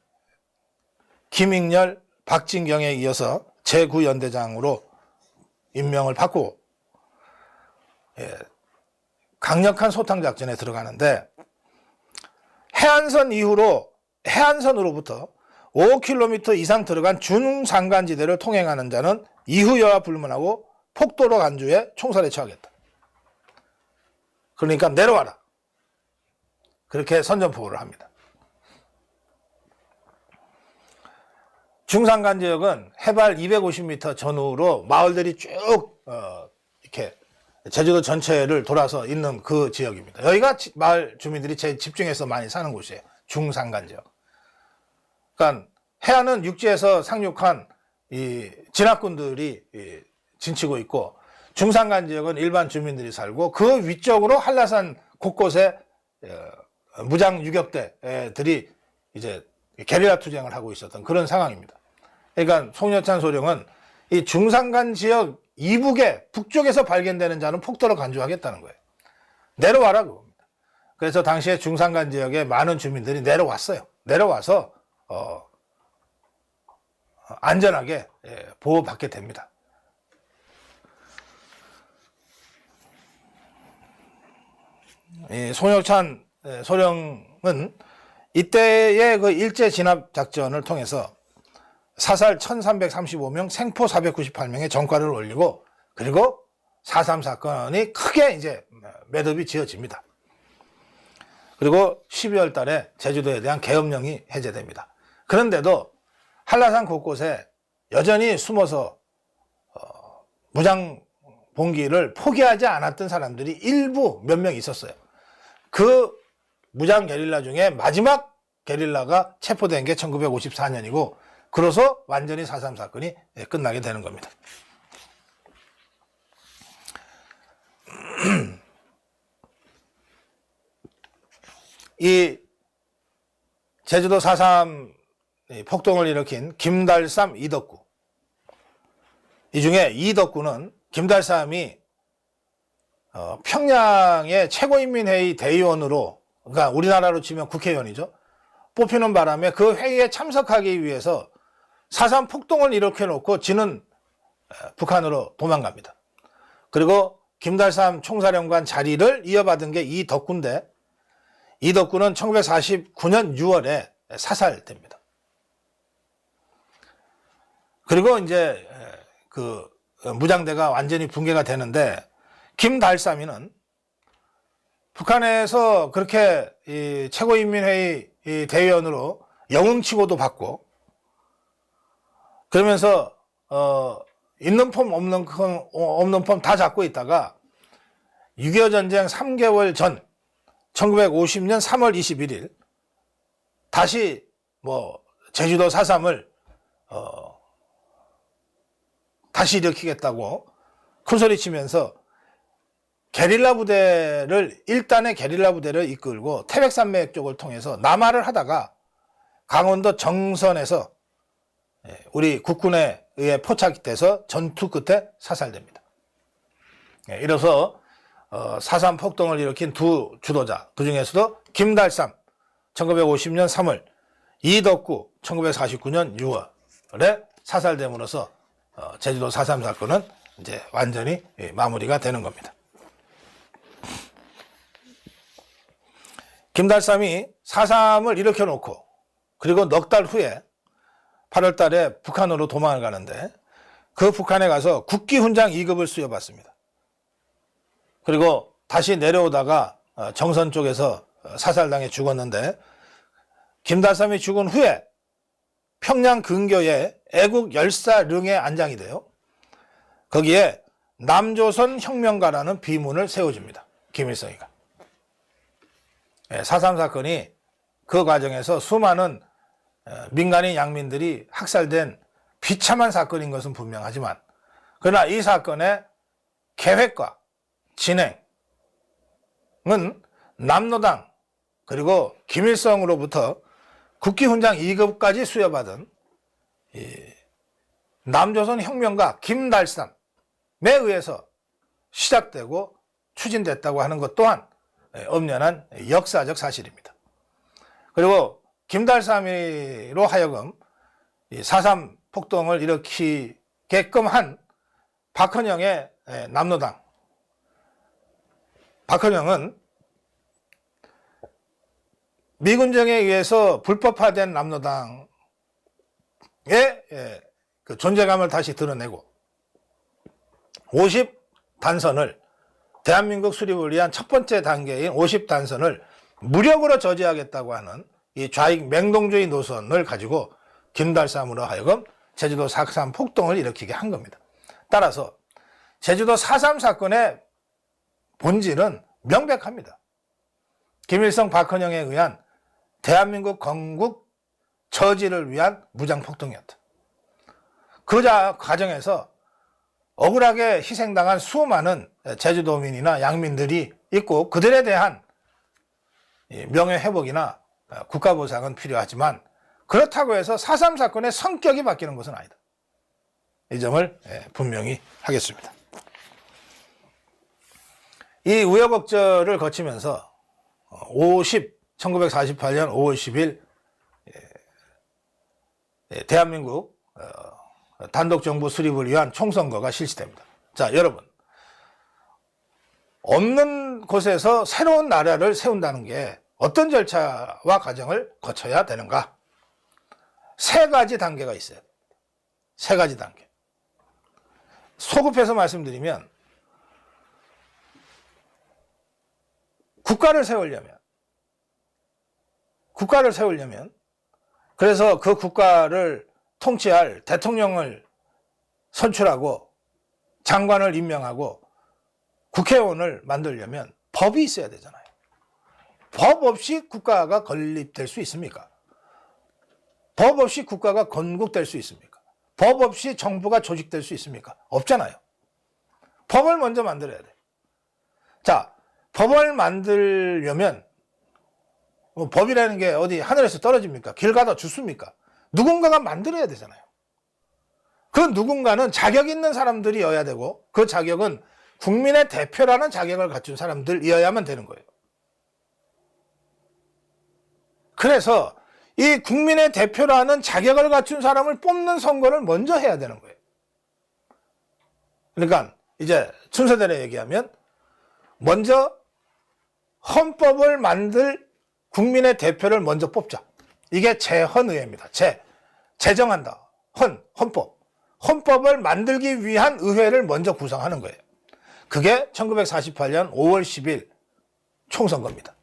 김익렬, 박진경에 이어서 제9연대장으로 임명을 받고 강력한 소탕작전에 들어가는데, 해안선으로부터 5km 이상 들어간 중산간지대를 통행하는 자는 이후여와 불문하고 폭도로 간주해 총살에 처하겠다. 그러니까 내려와라. 그렇게 선전포고를 합니다. 중산간 지역은 해발 250m 전후로 마을들이 쭉 이렇게 제주도 전체를 돌아서 있는 그 지역입니다. 여기가 마을 주민들이 제일 집중해서 많이 사는 곳이에요. 중산간 지역. 그러니까 해안은 육지에서 상륙한 이 진압군들이 진치고 있고, 중산간 지역은 일반 주민들이 살고, 그 위쪽으로 한라산 곳곳에 무장 유격대들이 이제 게릴라 투쟁을 하고 있었던 그런 상황입니다. 그러니까 송여찬 소령은 이 중산간 지역 이북에 북쪽에서 발견되는 자는 폭도로 간주하겠다는 거예요. 내려와라 그겁니다. 그래서 당시에 중산간 지역에 많은 주민들이 내려왔어요. 내려와서 안전하게 보호받게 됩니다. 이 송여찬 소령은 이때의 그 일제 진압 작전을 통해서 사살 1335명, 생포 498명의 전과를 올리고, 그리고 4.3 사건이 크게 이제 매듭이 지어집니다. 그리고 12월 달에 제주도에 대한 계엄령이 해제됩니다. 그런데도 한라산 곳곳에 여전히 숨어서 무장 봉기를 포기하지 않았던 사람들이 일부 몇 명 있었어요. 그 무장 게릴라 중에 마지막 게릴라가 체포된 게 1954년이고, 그래서 완전히 4.3 사건이 끝나게 되는 겁니다. 이 제주도 4.3 폭동을 일으킨 김달삼, 이덕구, 이 중에 이덕구는 김달삼이 평양의 최고인민회의 대의원으로, 그러니까 우리나라로 치면 국회의원이죠, 뽑히는 바람에 그 회의에 참석하기 위해서 4.3 폭동을 일으켜놓고 지는 북한으로 도망갑니다. 그리고 김달삼 총사령관 자리를 이어받은 게 이덕구인데, 이덕구는 1949년 6월에 사살됩니다. 그리고 이제 그 무장대가 완전히 붕괴가 되는데, 김달삼이는 북한에서 그렇게 이 최고인민회의 대의원으로 영웅치고도 받고, 그러면서 있는 폼 없는 폼 다 잡고 있다가 6.25 전쟁 3개월 전 1950년 3월 21일 다시 제주도 4.3을 다시 일으키겠다고 큰소리 치면서 게릴라 부대를, 일단의 게릴라 부대를 이끌고 태백산맥 쪽을 통해서 남하를 하다가 강원도 정선에서 우리 국군에 의해 포착돼서 전투 끝에 사살됩니다. 이로써 4.3 폭동을 일으킨 두 주도자, 그 중에서도 김달삼 1950년 3월, 이덕구 1949년 6월에 사살됨으로써 제주도 4.3 사건은 이제 완전히 마무리가 되는 겁니다. 김달삼이 4.3을 일으켜놓고 그리고 넉 달 후에 8월 달에 북한으로 도망을 가는데 그 북한에 가서 국기훈장 2급을 수여받습니다. 그리고 다시 내려오다가 정선 쪽에서 사살당해 죽었는데 김달삼이 죽은 후에 평양 근교에 애국 열사릉에 안장이 돼요. 거기에 남조선 혁명가라는 비문을 세워줍니다. 김일성이가. 4.3 사건이 그 과정에서 수많은 민간인 양민들이 학살된 비참한 사건인 것은 분명하지만 그러나 이 사건의 계획과 진행은 남노당 그리고 김일성으로부터 국기훈장 2급까지 수여받은 남조선 혁명가 김달삼에 의해서 시작되고 추진됐다고 하는 것 또한 엄연한 역사적 사실입니다. 그리고 김달삼이로 하여금 4.3 폭동을 일으키게끔 한 박헌영의 남노당. 박헌영은 미군정에 의해서 불법화된 남노당의 그 존재감을 다시 드러내고 50단선을 대한민국 수립을 위한 첫 번째 단계인 50단선을 무력으로 저지하겠다고 하는 이 좌익 맹동주의 노선을 가지고 김달삼으로 하여금 제주도 4.3 폭동을 일으키게 한 겁니다. 따라서 제주도 4.3 사건의 본질은 명백합니다. 김일성 박헌영에 의한 대한민국 건국 저지를 위한 무장폭동이었다. 그 과정에서 억울하게 희생당한 수많은 제주도민이나 양민들이 있고 그들에 대한 명예회복이나 국가보상은 필요하지만 그렇다고 해서 4.3 사건의 성격이 바뀌는 것은 아니다. 이 점을 분명히 하겠습니다. 이 우여곡절을 거치면서 1948년 5월 10일 대한민국 단독정부 수립을 위한 총선거가 실시됩니다. 자, 여러분, 없는 곳에서 새로운 나라를 세운다는 게 어떤 절차와 과정을 거쳐야 되는가? 세 가지 단계가 있어요. 세 가지 단계. 소급해서 말씀드리면 국가를 세우려면 그래서 그 국가를 통치할 대통령을 선출하고 장관을 임명하고 국회의원을 만들려면 법이 있어야 되잖아요. 법 없이 국가가 건립될 수 있습니까? 법 없이 국가가 건국될 수 있습니까? 법 없이 정부가 조직될 수 있습니까? 없잖아요. 법을 먼저 만들어야 돼요. 자, 법을 만들려면 법이라는 게 어디 하늘에서 떨어집니까? 길 가다 주습니까? 누군가가 만들어야 되잖아요. 그 누군가는 자격 있는 사람들이어야 되고 그 자격은 국민의 대표라는 자격을 갖춘 사람들이어야만 되는 거예요. 그래서 이 국민의 대표라는 자격을 갖춘 사람을 뽑는 선거를 먼저 해야 되는 거예요. 그러니까 이제 순서대로 얘기하면 먼저 헌법을 만들 국민의 대표를 먼저 뽑자. 이게 제헌의회입니다. 제정한다. 헌법. 헌법을 만들기 위한 의회를 먼저 구성하는 거예요. 그게 1948년 5월 10일 총선거입니다.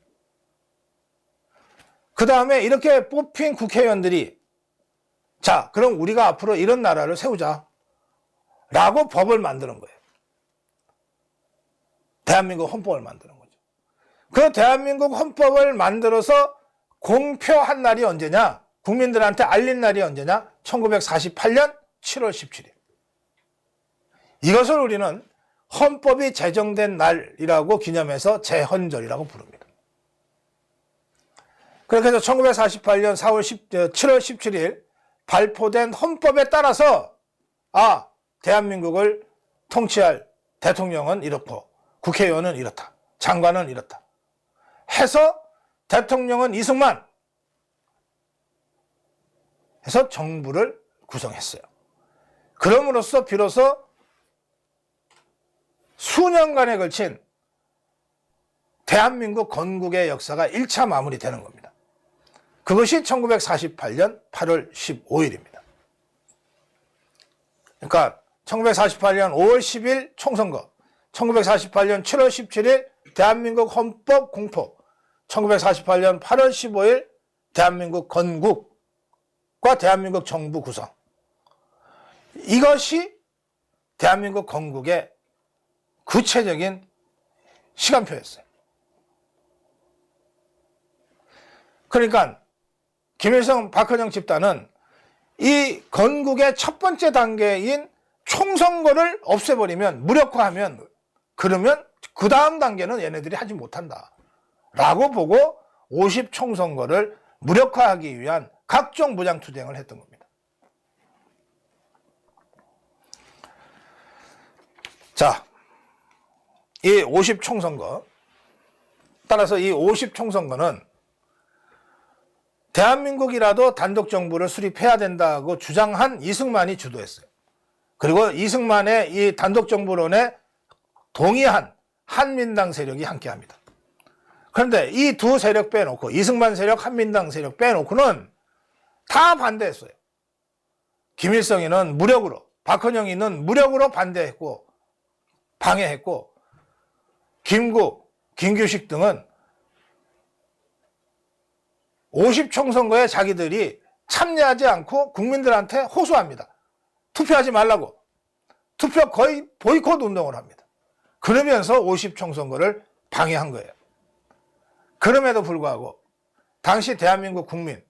그 다음에 이렇게 뽑힌 국회의원들이 자, 그럼 우리가 앞으로 이런 나라를 세우자 라고 법을 만드는 거예요. 대한민국 헌법을 만드는 거죠. 그 대한민국 헌법을 만들어서 공표한 날이 언제냐? 국민들한테 알린 날이 언제냐? 1948년 7월 17일. 이것을 우리는 헌법이 제정된 날이라고 기념해서 제헌절이라고 부릅니다. 그렇게 해서 1948년 7월 17일 발표된 헌법에 따라서 대한민국을 통치할 대통령은 이렇고 국회의원은 이렇다. 장관은 이렇다. 해서 대통령은 이승만 해서 정부를 구성했어요. 그럼으로써 비로소 수년간에 걸친 대한민국 건국의 역사가 1차 마무리되는 겁니다. 그것이 1948년 8월 15일입니다. 그러니까 1948년 5월 10일 총선거, 1948년 7월 17일 대한민국 헌법 공포, 1948년 8월 15일 대한민국 건국과 대한민국 정부 구성. 이것이 대한민국 건국의 구체적인 시간표였어요. 그러니까 김일성, 박헌영 집단은 이 건국의 첫 번째 단계인 총선거를 없애버리면, 무력화하면, 그러면 그 다음 단계는 얘네들이 하지 못한다 라고 보고 50 총선거를 무력화하기 위한 각종 무장투쟁을 했던 겁니다. 자, 이 50 총선거, 따라서 이 50 총선거는 대한민국이라도 단독정부를 수립해야 된다고 주장한 이승만이 주도했어요. 그리고 이승만의 이 단독정부론에 동의한 한민당 세력이 함께합니다. 그런데 이 두 세력 빼놓고, 이승만 세력, 한민당 세력 빼놓고는 다 반대했어요. 김일성이는 무력으로, 박헌영이는 무력으로 반대했고 방해했고, 김구, 김규식 등은 50 총선거에 자기들이 참여하지 않고 국민들한테 호소합니다. 투표하지 말라고. 투표 거의 보이콧 운동을 합니다. 그러면서 50 총선거를 방해한 거예요. 그럼에도 불구하고 당시 대한민국 국민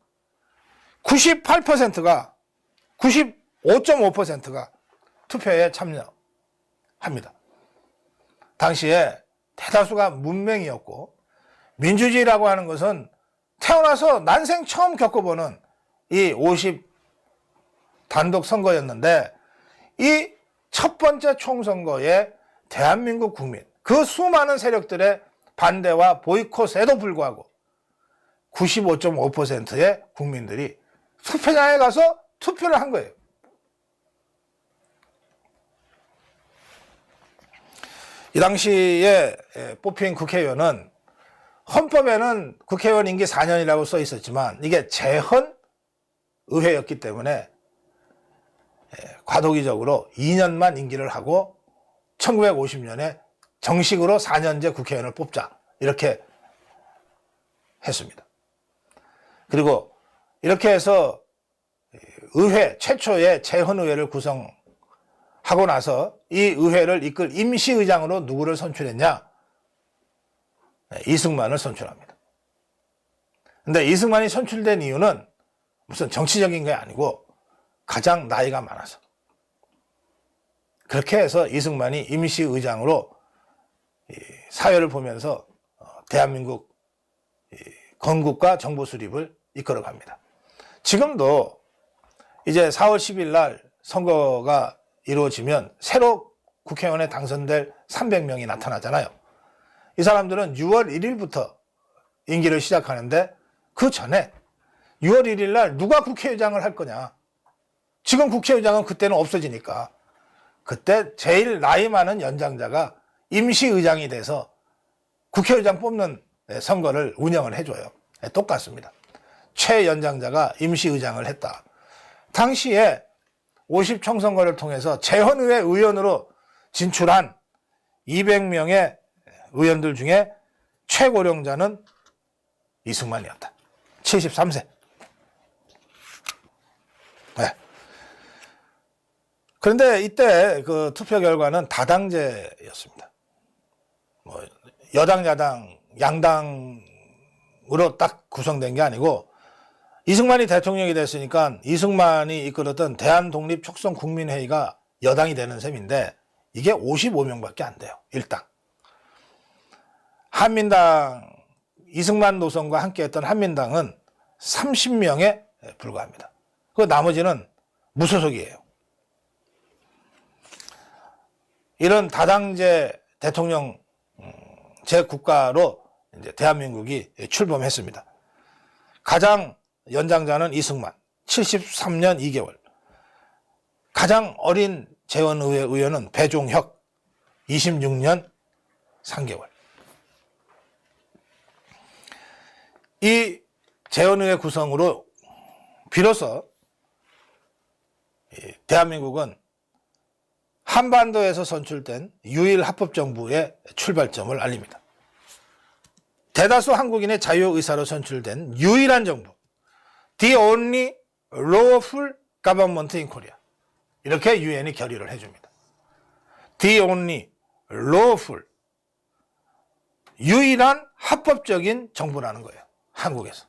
98%가 95.5%가 투표에 참여합니다. 당시에 대다수가 문맹이었고, 민주주의라고 하는 것은 태어나서 난생 처음 겪어보는 이 50 단독 선거였는데, 이 첫 번째 총선거에 대한민국 국민, 그 수많은 세력들의 반대와 보이콧에도 불구하고 95.5%의 국민들이 투표장에 가서 투표를 한 거예요. 이 당시에 뽑힌 국회의원은 헌법에는 국회의원 임기 4년이라고 써 있었지만 이게 재헌 의회였기 때문에 과도기적으로 2년만 임기를 하고 1950년에 정식으로 4년제 국회의원을 뽑자, 이렇게 했습니다. 그리고 이렇게 해서 의회, 최초의 재헌의회를 구성하고 나서 이 의회를 이끌 임시의장으로 누구를 선출했냐? 이승만을 선출합니다. 근데 이승만이 선출된 이유는 무슨 정치적인 게 아니고 가장 나이가 많아서. 그렇게 해서 이승만이 임시의장으로 사회를 보면서 대한민국 건국과 정부 수립을 이끌어갑니다. 지금도 이제 4월 10일 날 선거가 이루어지면 새로 국회의원에 당선될 300명이 나타나잖아요. 이 사람들은 6월 1일부터 임기를 시작하는데, 그 전에 6월 1일 날 누가 국회의장을 할 거냐. 지금 국회의장은 그때는 없어지니까 그때 제일 나이 많은 연장자가 임시의장이 돼서 국회의장 뽑는 선거를 운영을 해줘요. 똑같습니다. 최연장자가 임시의장을 했다. 당시에 50 총선거를 통해서 재헌의회 의원으로 진출한 200명의 의원들 중에 최고령자는 이승만이었다. 73세. 네. 그런데 이때 그 투표 결과는 다당제였습니다. 여당, 야당, 양당으로 딱 구성된 게 아니고, 이승만이 대통령이 됐으니까 이승만이 이끌었던 대한독립촉선국민회의가 여당이 되는 셈인데, 이게 55명밖에 안 돼요. 일당. 한민당이 이승만 노선과 함께했던 한민당은 30명에 불과합니다. 그 나머지는 무소속이에요. 이런 다당제 대통령 제 국가로 이제 대한민국이 출범했습니다. 가장 연장자는 이승만 73년 2개월. 가장 어린 재원의회 의원은 배종혁 26년 3개월. 이 재원의회 구성으로 비로소 대한민국은 한반도에서 선출된 유일 합법정부의 출발점을 알립니다. 대다수 한국인의 자유의사로 선출된 유일한 정부, The only lawful government in Korea. 이렇게 유엔이 결의를 해줍니다. The only lawful, 유일한 합법적인 정부라는 거예요. 한국에서.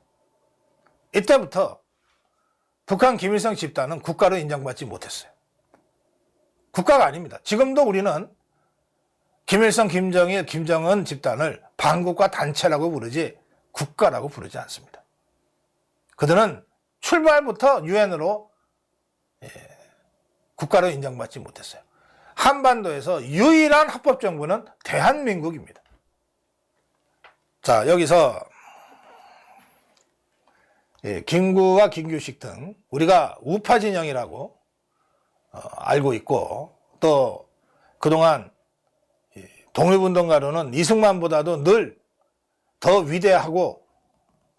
이때부터 북한 김일성 집단은 국가로 인정받지 못했어요. 국가가 아닙니다. 지금도 우리는 김일성, 김정일, 김정은 집단을 반국가 단체라고 부르지 국가라고 부르지 않습니다. 그들은 출발부터 유엔으로 국가로 인정받지 못했어요. 한반도에서 유일한 합법정부는 대한민국입니다. 자, 여기서 김구와 김규식 등 우리가 우파 진영이라고 알고 있고, 또 그동안 독립운동가로는 이승만보다도 늘 더 위대하고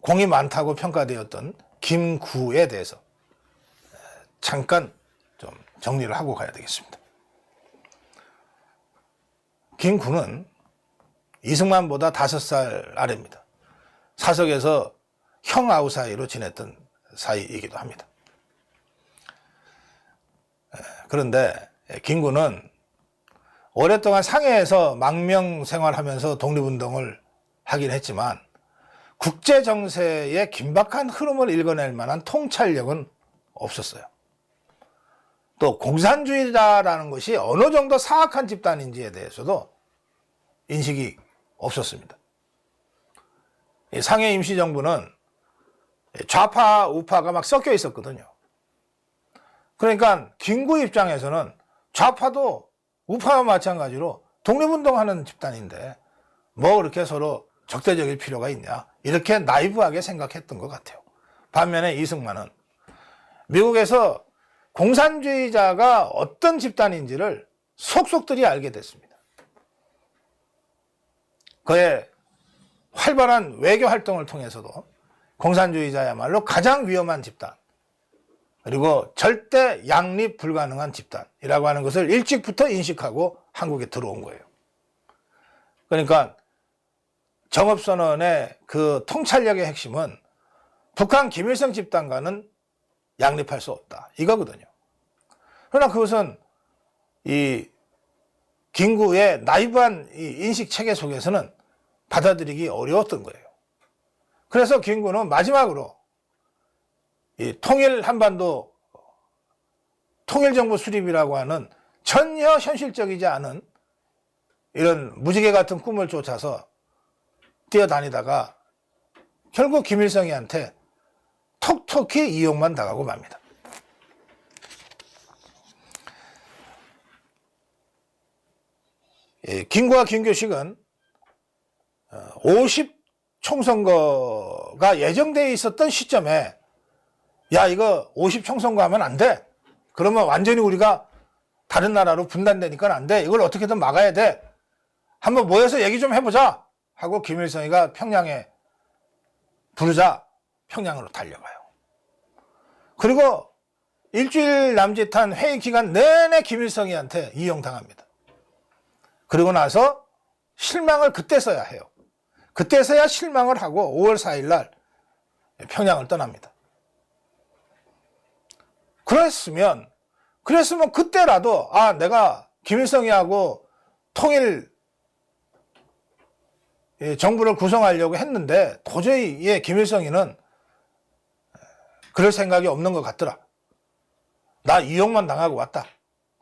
공이 많다고 평가되었던 김구에 대해서 잠깐 좀 정리를 하고 가야 되겠습니다. 김구는 이승만보다 5살 아래입니다. 사석에서 형 아우 사이로 지냈던 사이이기도 합니다. 그런데 김구는 오랫동안 상해에서 망명 생활하면서 독립운동을 하긴 했지만 국제 정세의 긴박한 흐름을 읽어낼 만한 통찰력은 없었어요. 또 공산주의자라는 것이 어느 정도 사악한 집단인지에 대해서도 인식이 없었습니다. 상해 임시정부는 좌파, 우파가 막 섞여 있었거든요. 그러니까 김구 입장에서는 좌파도 우파와 마찬가지로 독립운동하는 집단인데 뭐 그렇게 서로 적대적일 필요가 있냐, 이렇게 나이브하게 생각했던 것 같아요. 반면에 이승만은 미국에서 공산주의자가 어떤 집단인지를 속속들이 알게 됐습니다. 그의 활발한 외교 활동을 통해서도 공산주의자야말로 가장 위험한 집단, 그리고 절대 양립 불가능한 집단이라고 하는 것을 일찍부터 인식하고 한국에 들어온 거예요. 그러니까 정업선언의 그 통찰력의 핵심은 북한 김일성 집단과는 양립할 수 없다, 이거거든요. 그러나 그것은 이 김구의 나이브한 이 인식 체계 속에서는 받아들이기 어려웠던 거예요. 그래서 김구는 마지막으로 이 통일 한반도 통일정부 수립이라고 하는 전혀 현실적이지 않은 이런 무지개 같은 꿈을 쫓아서 뛰어다니다가 결국 김일성이한테 톡톡히 이용만 당하고 맙니다. 김구와 김규식은 50 총선거가 예정되어 있었던 시점에 야, 이거 50 총선거 하면 안 돼. 그러면 완전히 우리가 다른 나라로 분단되니까 안 돼. 이걸 어떻게든 막아야 돼. 한번 모여서 얘기 좀 해보자 하고 김일성이가 평양에 부르자 평양으로 달려가요. 그리고 일주일 남짓한 회의 기간 내내 김일성이한테 이용당합니다. 그리고 나서 실망을 그때서야 해요. 그때서야 실망을 하고 5월 4일 날 평양을 떠납니다. 그랬으면 그때라도 내가 김일성이하고 통일 정부를 구성하려고 했는데 도저히 김일성이는 그럴 생각이 없는 것 같더라. 나 이용만 당하고 왔다.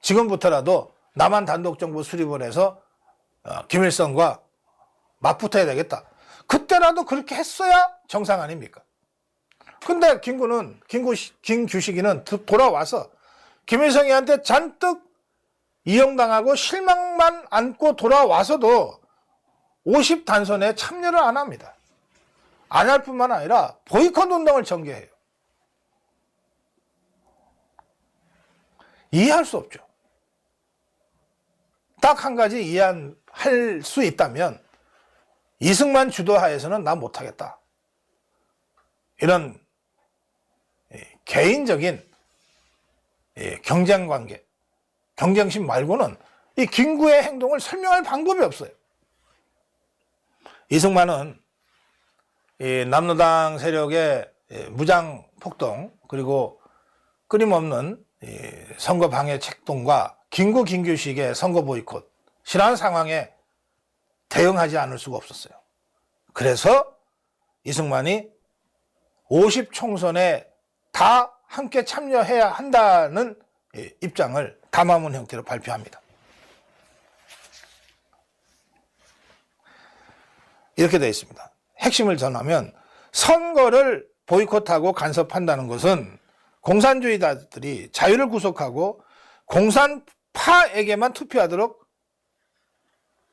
지금부터라도 남한 단독정부 수립을 해서 김일성과 맞붙어야 되겠다. 그때라도 그렇게 했어야 정상 아닙니까? 근데 김규식이는 돌아와서 김일성이한테 잔뜩 이용당하고 실망만 안고 돌아와서도 50단선에 참여를 안 합니다. 안 할 뿐만 아니라 보이콧 운동을 전개해요. 이해할 수 없죠. 딱 한 가지 이해할 수 있다면 이승만 주도하에서는 나 못하겠다. 이런 개인적인 경쟁관계, 경쟁심 말고는 이 김구의 행동을 설명할 방법이 없어요. 이승만은 남로당 세력의 무장 폭동 그리고 끊임없는 선거 방해 책동과 김규식의 선거 보이콧이라는 상황에 대응하지 않을 수가 없었어요. 그래서 이승만이 50총선에 다 함께 참여해야 한다는 입장을 담화문 형태로 발표합니다. 이렇게 되어 있습니다. 핵심을 전하면 선거를 보이콧하고 간섭한다는 것은 공산주의자들이 자유를 구속하고 공산파에게만 투표하도록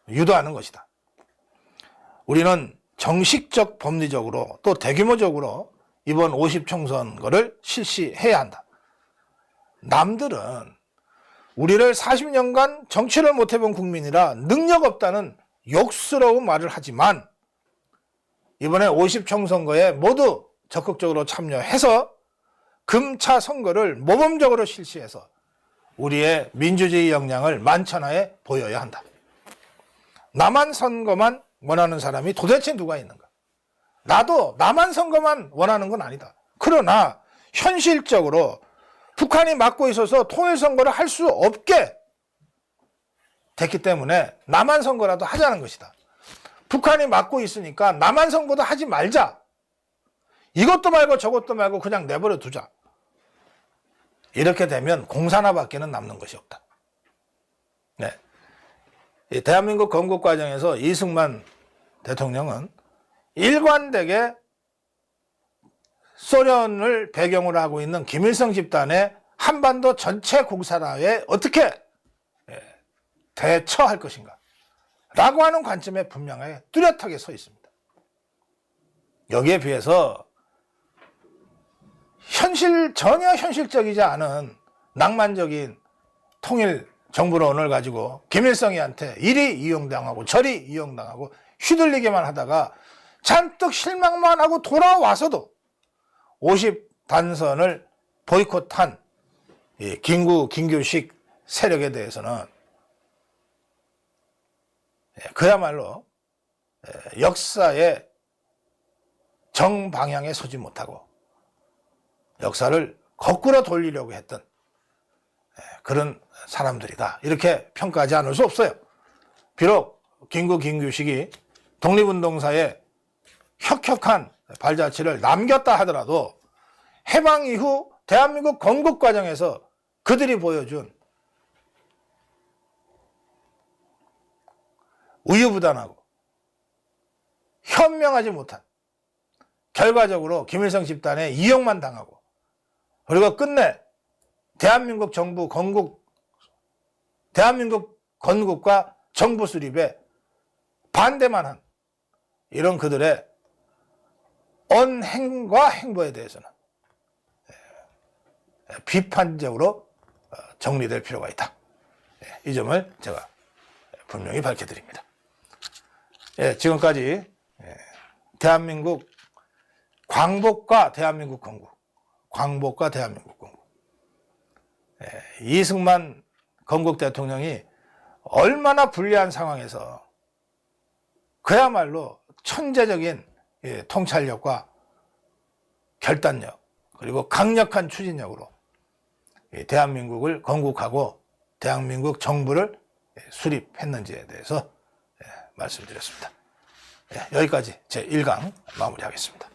유도하는 것이다. 우리는 정식적 법리적으로 또 대규모적으로 이번 50총선거를 실시해야 한다. 남들은 우리를 40년간 정치를 못해본 국민이라 능력 없다는 욕스러운 말을 하지만 이번에 50총선거에 모두 적극적으로 참여해서 금차 선거를 모범적으로 실시해서 우리의 민주주의 역량을 만천하에 보여야 한다. 남한 선거만 원하는 사람이 도대체 누가 있는가? 나도 남한 선거만 원하는 건 아니다. 그러나 현실적으로 북한이 막고 있어서 통일선거를 할 수 없게 됐기 때문에 남한 선거라도 하자는 것이다. 북한이 막고 있으니까 남한 선거도 하지 말자. 이것도 말고 저것도 말고 그냥 내버려 두자. 이렇게 되면 공산화밖에는 남는 것이 없다. 네. 대한민국 건국 과정에서 이승만 대통령은 일관되게 소련을 배경으로 하고 있는 김일성 집단의 한반도 전체 공산화에 어떻게 대처할 것인가 라고 하는 관점에 분명하게 뚜렷하게 서 있습니다. 여기에 비해서 전혀 현실적이지 않은 낭만적인 통일 정부론을 가지고 김일성이한테 이리 이용당하고 저리 이용당하고 휘둘리게만 하다가 잔뜩 실망만 하고 돌아와서도 50단선을 보이콧한 김규식 세력에 대해서는 그야말로 역사의 정방향에 서지 못하고 역사를 거꾸로 돌리려고 했던 그런 사람들이다. 이렇게 평가하지 않을 수 없어요. 비록 김규식이 독립운동사에 혁혁한 발자취를 남겼다 하더라도 해방 이후 대한민국 건국 과정에서 그들이 보여준 우유부단하고 현명하지 못한 결과적으로 김일성 집단에 이용만 당하고 그리고 끝내 대한민국 건국과 정부 수립에 반대만 한 이런 그들의 언행과 행보에 대해서는 비판적으로 정리될 필요가 있다. 이 점을 제가 분명히 밝혀드립니다. 지금까지 대한민국 광복과 대한민국 건국, 이승만 건국 대통령이 얼마나 불리한 상황에서 그야말로 천재적인 통찰력과 결단력 그리고 강력한 추진력으로 대한민국을 건국하고 대한민국 정부를 수립했는지에 대해서 말씀드렸습니다. 여기까지 제 1강 마무리하겠습니다.